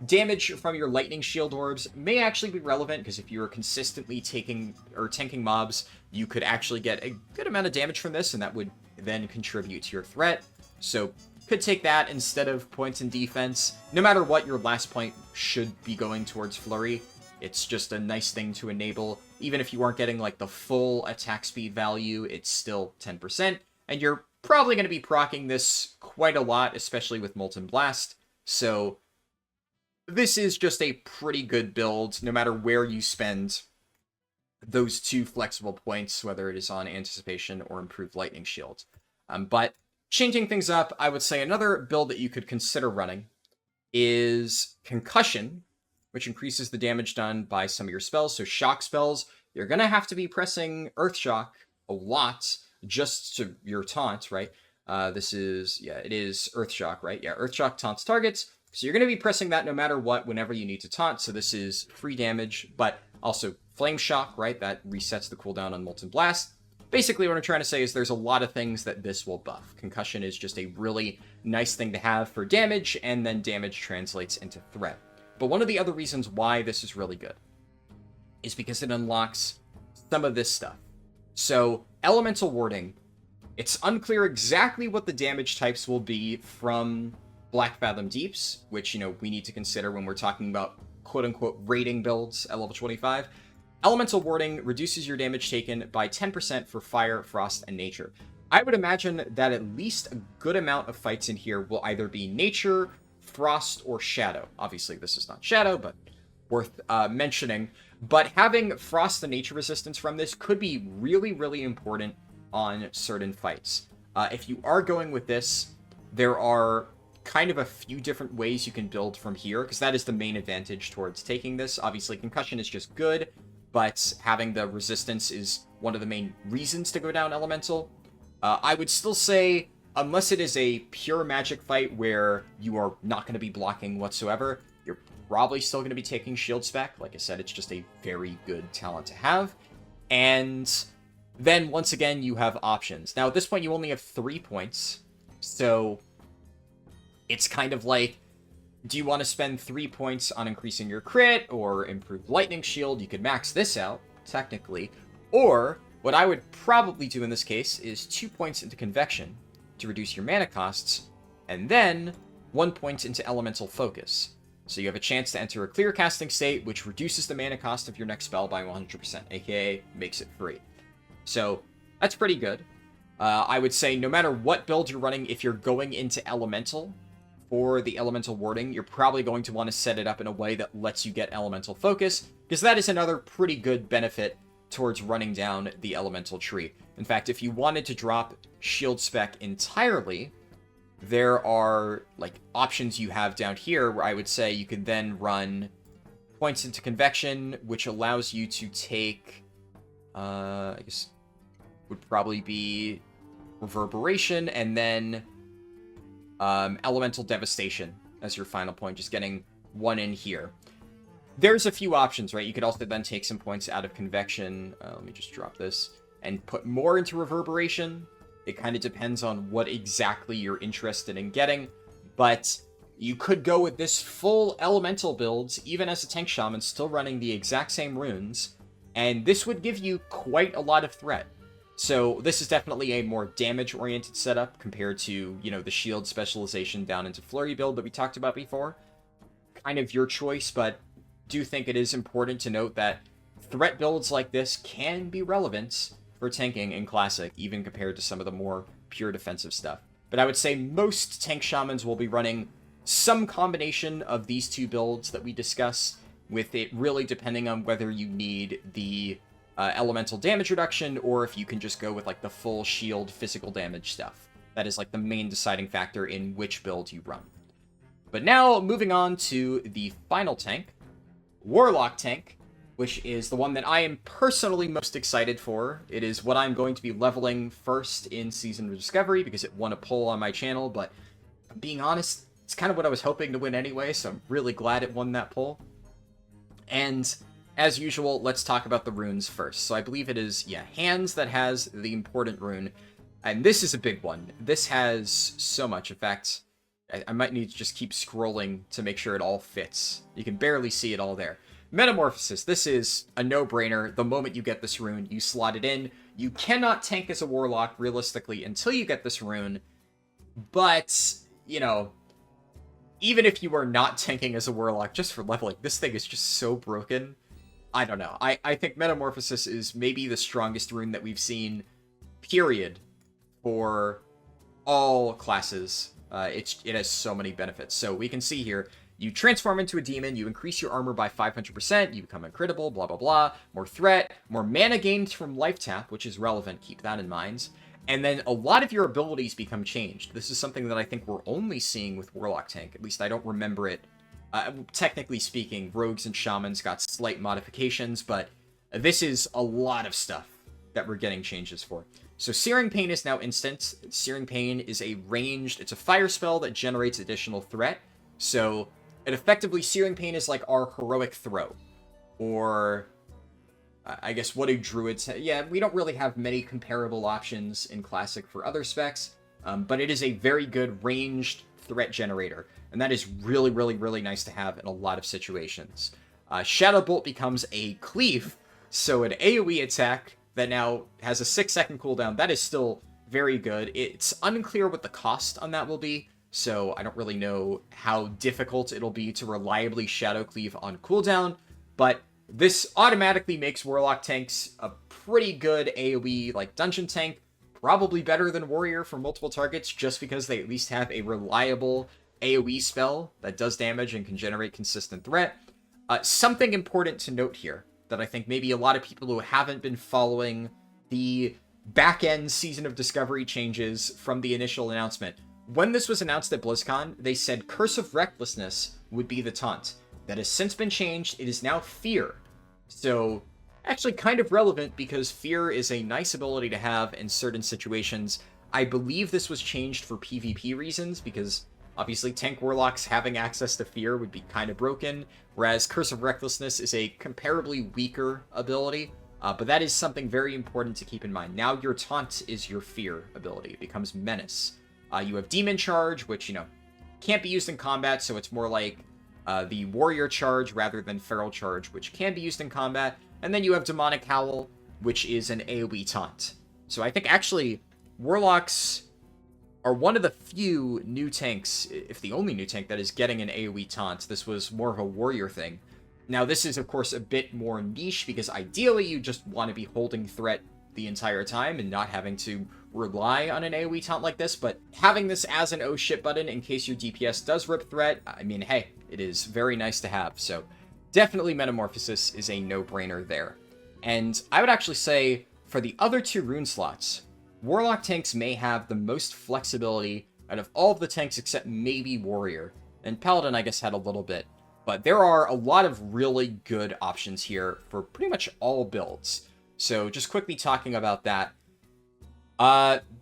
A: damage from your Lightning Shield Orbs may actually be relevant, because if you're consistently taking or tanking mobs, you could actually get a good amount of damage from this, and that would then contribute to your threat. So could take that instead of points in defense. No matter what, your last point should be going towards Flurry. It's just a nice thing to enable. Even if you aren't getting like the full attack speed value, it's still 10%. And you're probably going to be proccing this quite a lot, especially with Molten Blast. So this is just a pretty good build, no matter where you spend those two flexible points, whether it is on Anticipation or Improved Lightning Shield. But changing things up, I would say another build that you could consider running is Concussion, which increases the damage done by some of your spells. So shock spells, you're going to have to be pressing Earth Shock a lot just to your taunt, right? It is Earth Shock, right? Yeah, Earth Shock taunts targets. So you're going to be pressing that no matter what, whenever you need to taunt. So this is free damage, but also Flame Shock, right? That resets the cooldown on Molten Blast. Basically, what I'm trying to say is there's a lot of things that this will buff. Concussion is just a really nice thing to have for damage, and then damage translates into threat. But one of the other reasons why this is really good is because it unlocks some of this stuff. So, Elemental Warding, it's unclear exactly what the damage types will be from Black Fathom Deeps, which, we need to consider when we're talking about quote-unquote raiding builds at level 25. Elemental Warding reduces your damage taken by 10% for Fire, Frost, and Nature. I would imagine that at least a good amount of fights in here will either be Nature, Frost, or Shadow. Obviously, this is not Shadow, but worth mentioning. But having Frost and Nature resistance from this could be really, really important on certain fights. If you are going with this, there are kind of a few different ways you can build from here, because that is the main advantage towards taking this. Obviously, Concussion is just good, but having the resistance is one of the main reasons to go down Elemental. I would still say, unless it is a pure magic fight where you are not going to be blocking whatsoever, you're probably still going to be taking Shield Spec. Like I said, it's just a very good talent to have. And then, once again, you have options. Now, at this point, you only have 3 points, so it's kind of like, do you want to spend 3 points on increasing your crit or improved Lightning Shield? You could max this out, technically. Or, what I would probably do in this case is 2 points into Convection to reduce your mana costs, and then 1 point into Elemental Focus. So you have a chance to enter a clear casting state, which reduces the mana cost of your next spell by 100%, aka makes it free. So, that's pretty good. I would say no matter what build you're running, if you're going into Elemental for the Elemental Warding, you're probably going to want to set it up in a way that lets you get Elemental Focus, because that is another pretty good benefit towards running down the Elemental tree. In fact, if you wanted to drop Shield Spec entirely, there are options you have down here where I would say you could then run points into Convection, which allows you to take, I guess would probably be Reverberation, and then Elemental Devastation as your final point, just getting 1 in here. There's a few options, right? You could also then take some points out of Convection. Let me just drop this. and put more into reverberation. It kind of depends on what exactly you're interested in getting, but you could go with this full elemental build, even as a tank shaman, still running the exact same runes, and this would give you quite a lot of threat. So this is definitely a more damage-oriented setup compared to, you know, the shield specialization down into flurry build that we talked about before. Kind of your choice, but do think it is important to note that threat builds like this can be relevant for tanking in Classic, even compared to some of the more pure defensive stuff. But I would say most tank shamans will be running some combination of these two builds that we discuss, with it really depending on whether you need the elemental damage reduction, or if you can just go with like the full shield physical damage stuff. That is like the main deciding factor in which build you run. But now, moving on to the final tank, Warlock tank, which is the one that I am personally most excited for. It is what I'm going to be leveling first in Season of Discovery, because it won a poll on my channel, but being honest, it's kind of what I was hoping to win anyway, so I'm really glad it won that poll. And as usual, let's talk about the runes first. So I believe it is, Hands that has the important rune. And this is a big one. This has so much. In fact, I might need to just keep scrolling to make sure it all fits. You can barely see it all there. Metamorphosis. This is a no-brainer. The moment you get this rune, you slot it in. You cannot tank as a Warlock, realistically, until you get this rune. But, you know, even if you are not tanking as a Warlock, just for leveling, this thing is just so broken. I don't know. I think Metamorphosis is maybe the strongest rune that we've seen, period, for all classes. It has so many benefits. So we can see here, you transform into a demon, you increase your armor by 500%, you become uncrittable, blah, blah, blah, more threat, more mana gained from life tap, which is relevant, keep that in mind. And then a lot of your abilities become changed. This is something that I think we're only seeing with Warlock tank. At least I don't remember it. Technically speaking, rogues and shamans got slight modifications, but this is a lot of stuff that we're getting changes for. So Searing Pain is now instant. Searing Pain is a ranged, it's a fire spell that generates additional threat. So it effectively, Searing Pain is like our heroic throw. Or, I guess, what do druids have? Yeah, we don't really have many comparable options in Classic for other specs, but it is a very good ranged threat generator. And that is really, really, really nice to have in a lot of situations. Shadow Bolt becomes a cleave, so an AoE attack that now has a 6-second cooldown. That is still very good. It's unclear what the cost on that will be, so I don't really know how difficult it'll be to reliably Shadow Cleave on cooldown, but this automatically makes Warlock tanks a pretty good AoE, like, dungeon tank, probably better than Warrior for multiple targets, just because they at least have a reliable AoE spell that does damage and can generate consistent threat. Something important to note here, that I think maybe a lot of people who haven't been following the back-end Season of Discovery changes from the initial announcement. When this was announced at BlizzCon, they said Curse of Recklessness would be the taunt. That has since been changed. It is now Fear. So, actually kind of relevant, because Fear is a nice ability to have in certain situations. I believe this was changed for PvP reasons, because obviously tank Warlocks having access to Fear would be kind of broken, whereas Curse of Recklessness is a comparably weaker ability, but that is something very important to keep in mind. Now your taunt is your Fear ability. It becomes Menace. You have Demon Charge, which, you know, can't be used in combat, so it's more like the Warrior Charge rather than Feral Charge, which can be used in combat. And then you have Demonic Howl, which is an AoE taunt. So I think actually Warlocks are one of the few new tanks, if the only new tank, that is getting an AoE taunt. This was more of a Warrior thing. Now this is of course a bit more niche, because ideally you just want to be holding threat the entire time and not having to rely on an AoE taunt like this, but having this as an oh shit button in case your DPS does rip threat, I mean, hey, it is very nice to have. So definitely Metamorphosis is a no-brainer there. And I would actually say for the other two rune slots, Warlock tanks may have the most flexibility out of all of the tanks except maybe Warrior. And Paladin, I guess, had a little bit. But there are a lot of really good options here for pretty much all builds. So just quickly talking about that.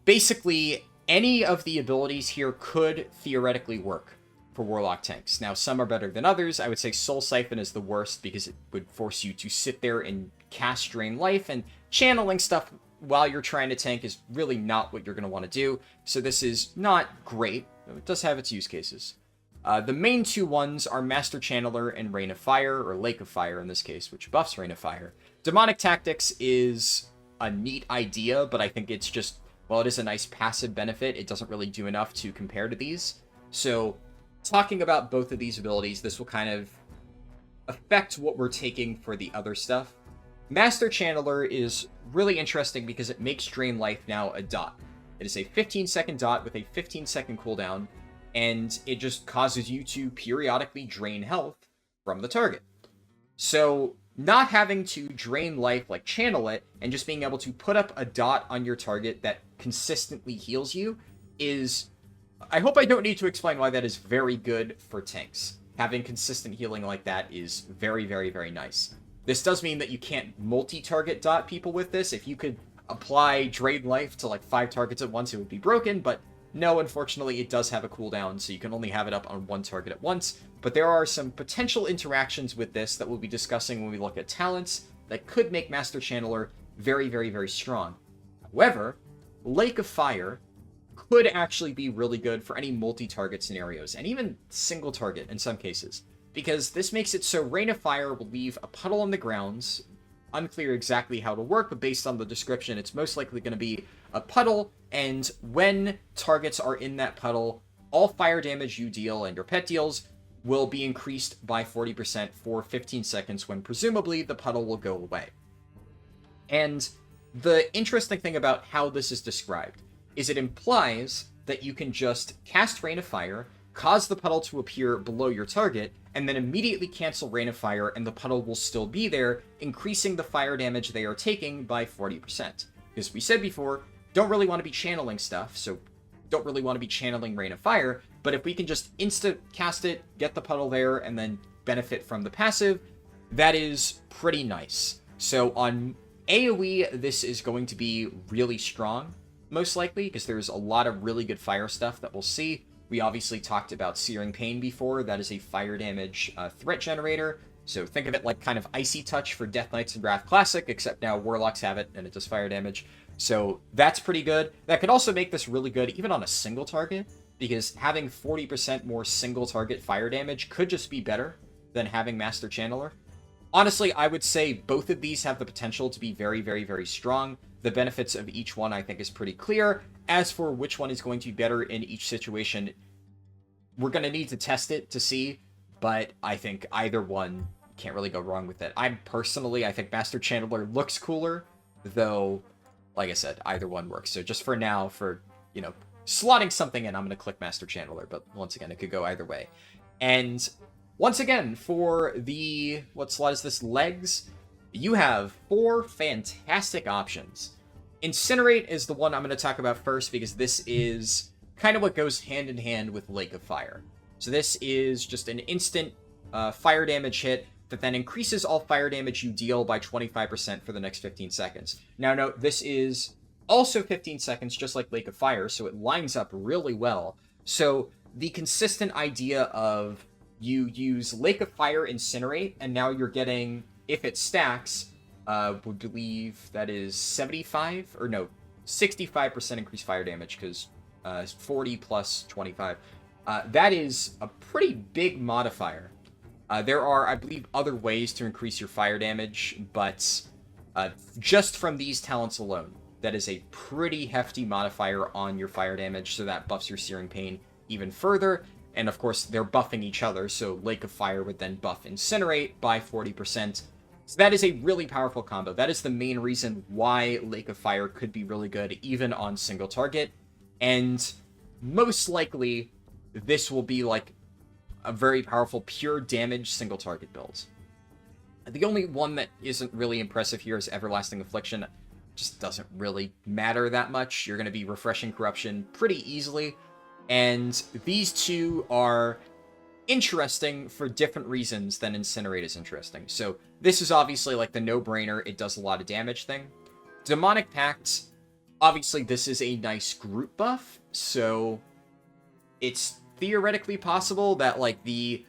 A: Basically, any of the abilities here could theoretically work for Warlock tanks. Now, some are better than others. I would say Soul Siphon is the worst, because it would force you to sit there and cast Drain Life, and channeling stuff while you're trying to tank is really not what you're going to want to do, so this is not great. It does have its use cases. The main two ones are Master Channeler and Rain of Fire, or Lake of Fire in this case, which buffs Rain of Fire. Demonic Tactics is a neat idea, but I think it's just, while it is a nice passive benefit, it doesn't really do enough to compare to these. So, talking about both of these abilities, this will kind of affect what we're taking for the other stuff. Master Channeler is really interesting because it makes Drain Life now a dot. It is a 15-second dot with a 15-second cooldown, and it just causes you to periodically drain health from the target. So, not having to drain life like Channel It, and just being able to put up a dot on your target that consistently heals you is... I hope I don't need to explain why that is very good for tanks. Having consistent healing like that is very, very, very nice. This does mean that you can't multi-target dot people with this. If you could apply Drain Life to like 5 targets at once, it would be broken, but no, unfortunately, it does have a cooldown, so you can only have it up on one target at once. But there are some potential interactions with this that we'll be discussing when we look at talents that could make Master Channeler very, very, very strong. However, Lake of Fire could actually be really good for any multi-target scenarios, and even single target in some cases, because this makes it so Rain of Fire will leave a puddle on the grounds. Unclear exactly how it'll work, but based on the description, it's most likely going to be a puddle, and when targets are in that puddle, all fire damage you deal and your pet deals will be increased by 40% for 15 seconds, when presumably the puddle will go away. And the interesting thing about how this is described is it implies that you can just cast Rain of Fire, cause the puddle to appear below your target, and then immediately cancel Rain of Fire, and the puddle will still be there, increasing the fire damage they are taking by 40%. Because we said before, don't really want to be channeling stuff, so don't really want to be channeling Rain of Fire, but if we can just insta-cast it, get the puddle there, and then benefit from the passive, that is pretty nice. So on AoE, this is going to be really strong, most likely, because there's a lot of really good fire stuff that we'll see. We obviously talked about Searing Pain before. That is a fire damage threat generator. So think of it like kind of Icy Touch for Death Knights and Wrath Classic, except now Warlocks have it, and it does fire damage. So that's pretty good. That could also make this really good even on a single target, because having 40% more single target fire damage could just be better than having Master Channeler. Honestly, I would say both of these have the potential to be very, very, very strong. The benefits of each one, I think, is pretty clear. As for which one is going to be better in each situation, we're going to need to test it to see, but I think either one can't really go wrong with it. I think Master Channeler looks cooler, though, like I said, either one works. So just for now, for, slotting something in, I'm going to click Master Channeler, but once again, it could go either way. And once again, for the, what slot is this, legs, you have 4 fantastic options. Incinerate is the one I'm going to talk about first, because this is kind of what goes hand in hand with Lake of Fire. So this is just an instant fire damage hit that then increases all fire damage you deal by 25% for the next 15 seconds. Now note, this is also 15 seconds, just like Lake of Fire, so it lines up really well. So the consistent idea of you use Lake of Fire, Incinerate, and now you're getting, if it stacks, would believe that is 65% increased fire damage, because 40 plus 25. That is a pretty big modifier. There are, I believe, other ways to increase your fire damage, but just from these talents alone, that is a pretty hefty modifier on your fire damage, so that buffs your Searing Pain even further. And of course, they're buffing each other, so Lake of Fire would then buff Incinerate by 40%. So that is a really powerful combo. That is the main reason why Lake of Fire could be really good, even on single target. And most likely, this will be like a very powerful pure damage single target build. The only one that isn't really impressive here is Everlasting Affliction. Just doesn't really matter that much. You're going to be refreshing Corruption pretty easily. And these two are interesting for different reasons than Incinerate is interesting. So this is obviously like the no-brainer, it does a lot of damage thing. Demonic Pact, obviously this is a nice group buff, so it's theoretically possible that like the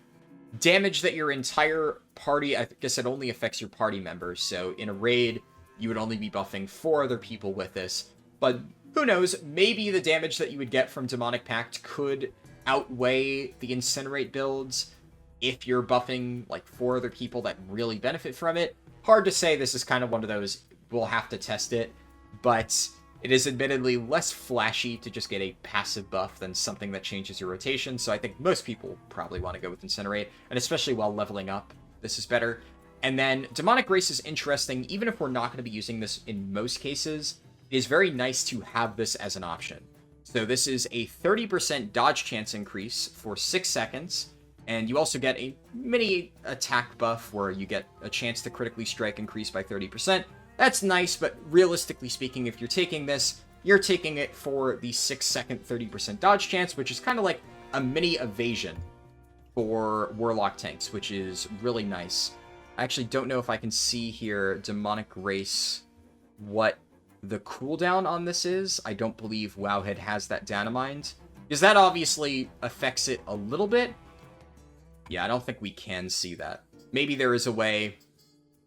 A: damage that your entire party, I guess it only affects your party members, so in a raid, you would only be buffing 4 other people with this. But who knows, maybe the damage that you would get from Demonic Pact could outweigh the Incinerate builds if you're buffing like 4 other people that really benefit from it. Hard to say. This is kind of one of those, we'll have to test it, but it is admittedly less flashy to just get a passive buff than something that changes your rotation, so I think most people probably want to go with Incinerate, and especially while leveling up, this is better. And then Demonic Grace is interesting, even if we're not going to be using this in most cases. It is very nice to have this as an option. So this is a 30% dodge chance increase for 6 seconds, and you also get a mini attack buff where you get a chance to critically strike increased by 30%. That's nice, but realistically speaking, if you're taking this, you're taking it for the 6-second 30% dodge chance, which is kind of like a mini evasion for Warlock tanks, which is really nice. I actually don't know if I can see here, Demonic Grace, what the cooldown on this is. I don't believe Wowhead has that down in mind, because that obviously affects it a little bit. Yeah, I don't think we can see that. Maybe there is a way,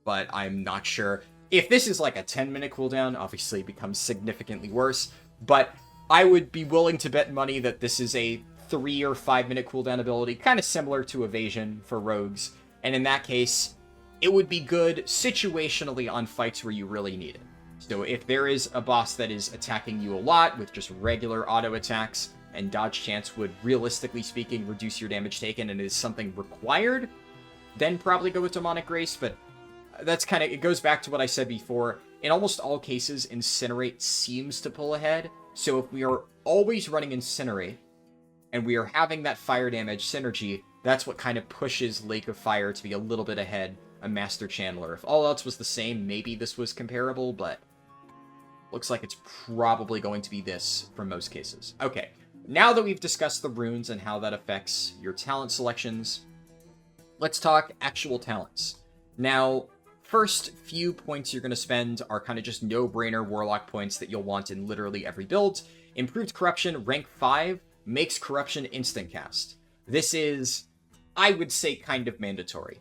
A: but I'm not sure. If this is like a 10-minute cooldown, obviously it becomes significantly worse, but I would be willing to bet money that this is a 3 or 5-minute cooldown ability, kind of similar to Evasion for rogues, and in that case, it would be good situationally on fights where you really need it. So if there is a boss that is attacking you a lot with just regular auto attacks, and dodge chance would, realistically speaking, reduce your damage taken and is something required, then probably go with Demonic Grace, but that's kind of, it goes back to what I said before. In almost all cases, Incinerate seems to pull ahead. So if we are always running Incinerate, and we are having that fire damage synergy, that's what kind of pushes Lake of Fire to be a little bit ahead of Master Channeler. If all else was the same, maybe this was comparable, but looks like it's probably going to be this for most cases. Okay, now that we've discussed the runes and how that affects your talent selections, let's talk actual talents. Now, first few points you're going to spend are kind of just no-brainer Warlock points that you'll want in literally every build. Improved Corruption, rank 5, makes Corruption instant cast. This is, I would say, kind of mandatory.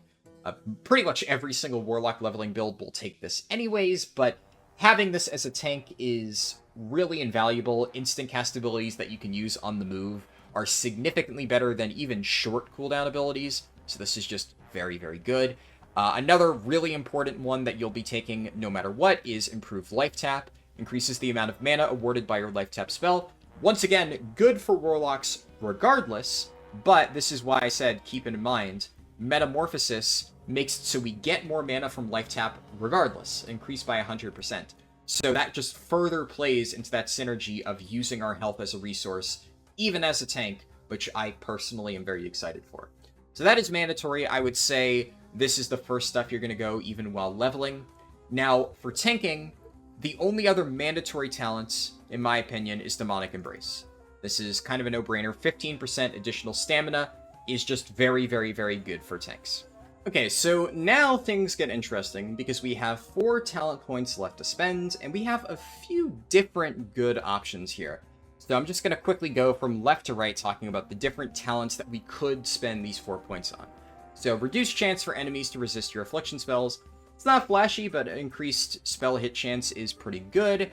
A: Pretty much every single Warlock leveling build will take this anyways, but having this as a tank is really invaluable. Instant cast abilities that you can use on the move are significantly better than even short cooldown abilities, so this is just very, very good. Another really important one that you'll be taking no matter what is Improved Life Tap. Increases the amount of mana awarded by your Life Tap spell. Once again, good for Warlocks regardless, but this is why I said keep in mind, Metamorphosis makes it so we get more mana from Life Tap regardless, increased by 100%. So that just further plays into that synergy of using our health as a resource, even as a tank, which I personally am very excited for. So that is mandatory. I would say this is the first stuff you're going to go even while leveling. Now, for tanking, the only other mandatory talent, in my opinion, is Demonic Embrace. This is kind of a no-brainer. 15% additional stamina is just very, very, very good for tanks. Okay, so now things get interesting because we have 4 talent points left to spend, and we have a few different good options here. So I'm just going to quickly go from left to right talking about the different talents that we could spend these 4 points on. So, reduced chance for enemies to resist your affliction spells. It's not flashy, but increased spell hit chance is pretty good.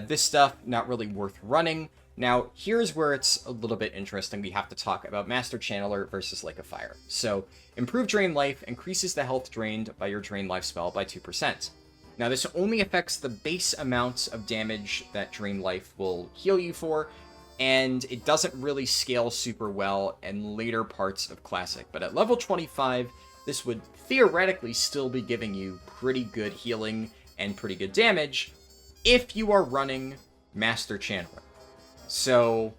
A: This stuff, not really worth running. Now, here's where it's a little bit interesting. We have to talk about Master Channeler versus Lake of Fire. So, Improved Drain Life increases the health drained by your Drain Life spell by 2%. Now, this only affects the base amount of damage that Drain Life will heal you for, and it doesn't really scale super well in later parts of Classic. But at level 25, this would theoretically still be giving you pretty good healing and pretty good damage if you are running Master Channeler. So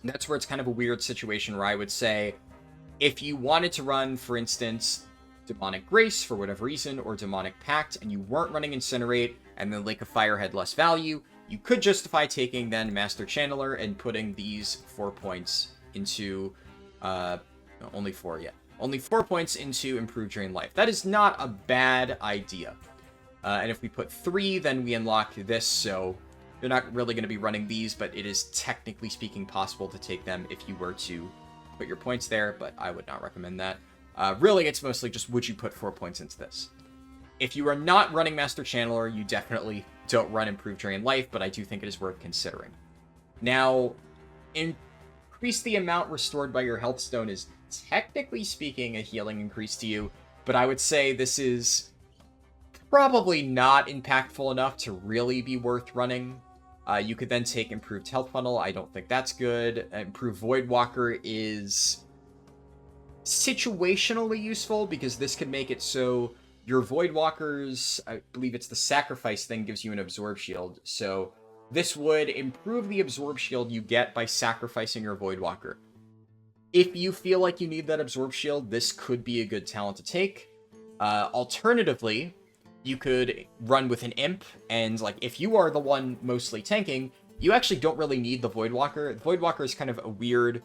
A: that's where it's kind of a weird situation where I would say if you wanted to run, for instance, Demonic Grace for whatever reason, or Demonic Pact, and you weren't running Incinerate, and then Lake of Fire had less value, you could justify taking then Master Channeler and putting these 4 points into, only 4 yet. Only 4 points into Improved Drain Life. That is not a bad idea. And if we put 3, then we unlock this, so you're not really going to be running these, but it is technically speaking possible to take them if you were to put your points there, but I would not recommend that. Really, it's mostly just would you put 4 points into this. If you are not running Master Channeler, you definitely don't run Improved Drain Life, but I do think it is worth considering. Now, increase the amount restored by your health stone is technically speaking a healing increase to you, but I would say this is probably not impactful enough to really be worth running. You could then take Improved Health Funnel. I don't think that's good. Improved Void Walker is situationally useful because this could make it so your Void Walkers, I believe it's the Sacrifice thing, gives you an Absorb Shield. So this would improve the Absorb Shield you get by sacrificing your Void Walker. If you feel like you need that Absorb Shield, this could be a good talent to take. Alternatively, you could run with an Imp, and like if you are the one mostly tanking, you actually don't really need the Void Walker. The Void Walker is kind of a weird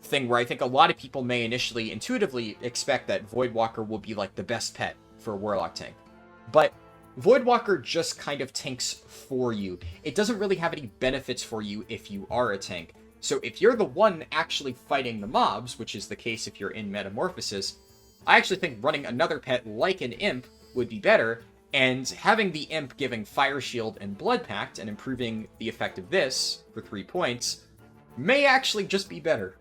A: thing where I think a lot of people may initially intuitively expect that Void Walker will be like the best pet for a Warlock tank. But Void Walker just kind of tanks for you. It doesn't really have any benefits for you if you are a tank. So if you're the one actually fighting the mobs, which is the case if you're in Metamorphosis, I actually think running another pet like an Imp would be better, and having the Imp giving Fire Shield and Blood Pact and improving the effect of this for 3 points may actually just be better,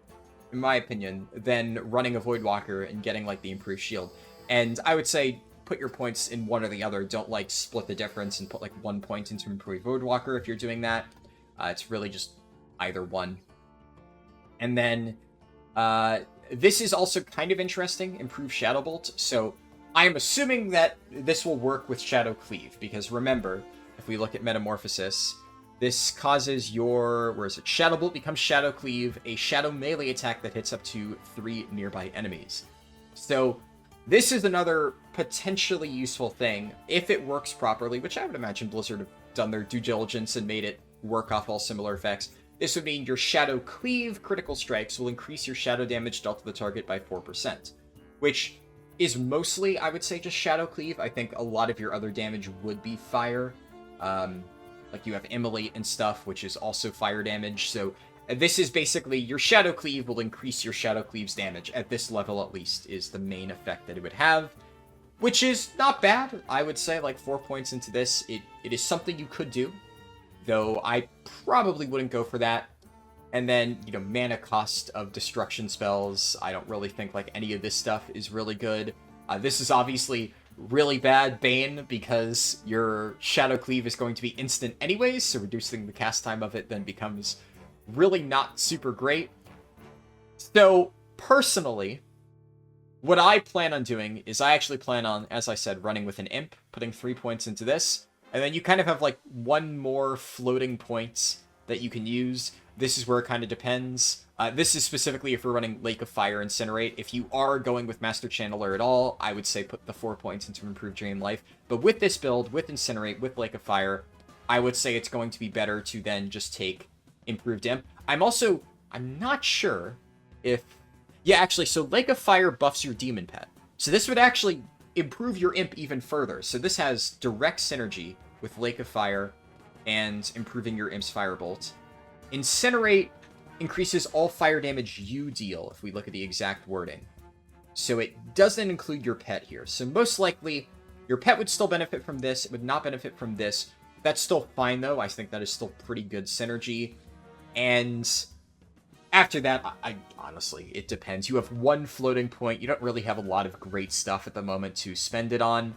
A: in my opinion, than running a Void Walker and getting like the improved shield. And I would say put your points in one or the other. Don't like split the difference and put like 1 point into improved Void Walker if you're doing that. It's really just either one. And then this is also kind of interesting, improved Shadow Bolt. So I am assuming that this will work with Shadow Cleave, because remember, if we look at Metamorphosis, this causes your, where is it? Shadow Bolt becomes Shadow Cleave, a shadow melee attack that hits up to 3 nearby enemies. So this is another potentially useful thing, if it works properly, which I would imagine Blizzard have done their due diligence and made it work off all similar effects. This would mean your Shadow Cleave critical strikes will increase your shadow damage dealt to the target by 4%, which is mostly, I would say, just Shadow Cleave. I think a lot of your other damage would be fire. Like you have Immolate and stuff, which is also fire damage. So this is basically your Shadow Cleave will increase your Shadow Cleave's damage. At this level, at least, is the main effect that it would have, which is not bad. I would say, like, 4 points into this, it is something you could do, though I probably wouldn't go for that. And then, you know, mana cost of destruction spells. I don't really think, like, any of this stuff is really good. This is obviously really bad Bane, because your Shadow Cleave is going to be instant anyways, so reducing the cast time of it then becomes really not super great. So, personally, what I plan on doing is I actually plan on, as I said, running with an Imp, putting 3 points into this, and then you kind of have, like, 1 more floating points that you can use. This is where it kind of depends. This is specifically if we're running Lake of Fire, Incinerate. If you are going with Master Channeler at all, I would say put the 4 points into Improved Drain Life. But with this build, with Incinerate, with Lake of Fire, I would say it's going to be better to then just take Improved Imp. I'm not sure if... Yeah, actually, so Lake of Fire buffs your Demon Pet. So this would actually improve your Imp even further. So this has direct synergy with Lake of Fire and improving your Imp's Firebolt. Incinerate increases all fire damage you deal, if we look at the exact wording. So it doesn't include your pet here. So most likely, your pet would still benefit from this. It would not benefit from this. That's still fine, though. I think that is still pretty good synergy. And after that, I honestly, it depends. You have 1 floating point. You don't really have a lot of great stuff at the moment to spend it on.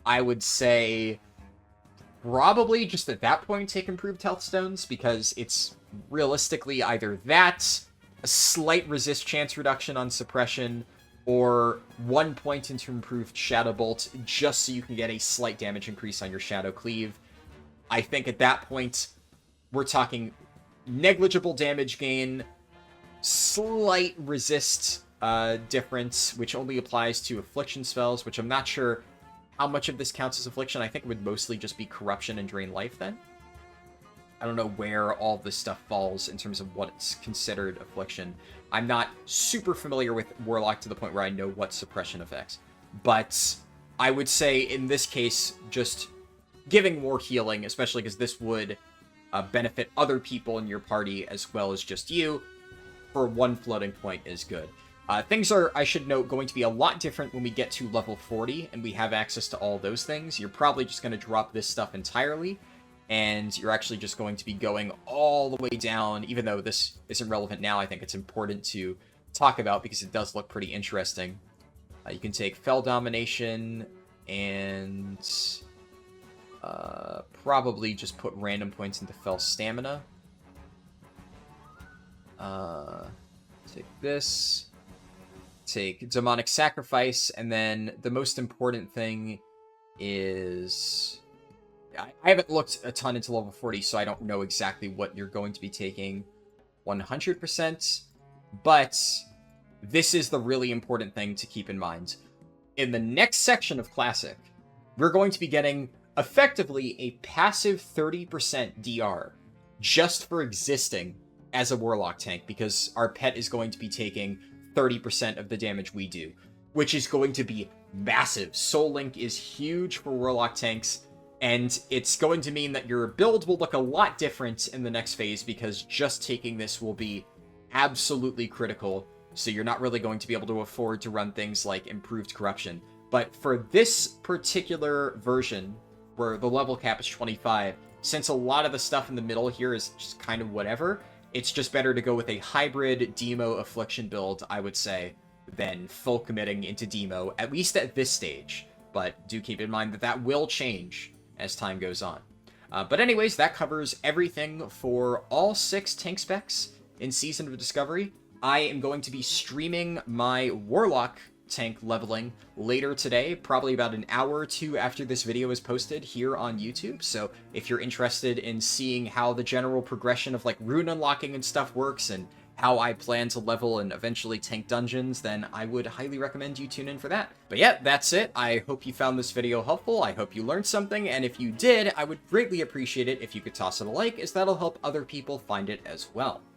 A: I would say probably just at that point take Improved Health Stones, because it's realistically either that, a slight resist chance reduction on suppression, or 1 point into Improved Shadow Bolt, just so you can get a slight damage increase on your Shadow Cleave. I think at that point, we're talking negligible damage gain, slight resist difference, which only applies to Affliction spells, which I'm not sure how much of this counts as Affliction. I think it would mostly just be Corruption and Drain Life then. I don't know where all this stuff falls in terms of what's considered Affliction. I'm not super familiar with Warlock to the point where I know what suppression affects. But I would say, in this case, just giving more healing, especially because this would benefit other people in your party as well as just you, for 1 floating point is good. Things are, I should note, going to be a lot different when we get to level 40 and we have access to all those things. You're probably just going to drop this stuff entirely, and you're actually just going to be going all the way down. Even though this isn't relevant now, I think it's important to talk about because it does look pretty interesting. You can take Fell Domination and probably just put random points into Fell Stamina. Take this. Take Demonic Sacrifice, and then the most important thing is... I haven't looked a ton into level 40, so I don't know exactly what you're going to be taking 100%, but this is the really important thing to keep in mind. In the next section of Classic, we're going to be getting, effectively, a passive 30% DR, just for existing as a Warlock tank, because our pet is going to be taking 30% of the damage we do, which is going to be massive. Soul Link is huge for Warlock tanks, and it's going to mean that your build will look a lot different in the next phase, because just taking this will be absolutely critical, so you're not really going to be able to afford to run things like Improved Corruption. But for this particular version, where the level cap is 25, since a lot of the stuff in the middle here is just kind of whatever, it's just better to go with a hybrid Demo Affliction build, I would say, than full committing into Demo, at least at this stage. But do keep in mind that that will change as time goes on. But anyways, that covers everything for all 6 tank specs in Season of Discovery. I am going to be streaming my Warlock tank leveling later today, probably about an hour or two after this video is posted here on YouTube. So if you're interested in seeing how the general progression of like rune unlocking and stuff works and how I plan to level and eventually tank dungeons, then I would highly recommend you tune in for that. But yeah, that's it. I hope you found this video helpful. I hope you learned something, and if you did, I would greatly appreciate it if you could toss it a like, as that'll help other people find it as well.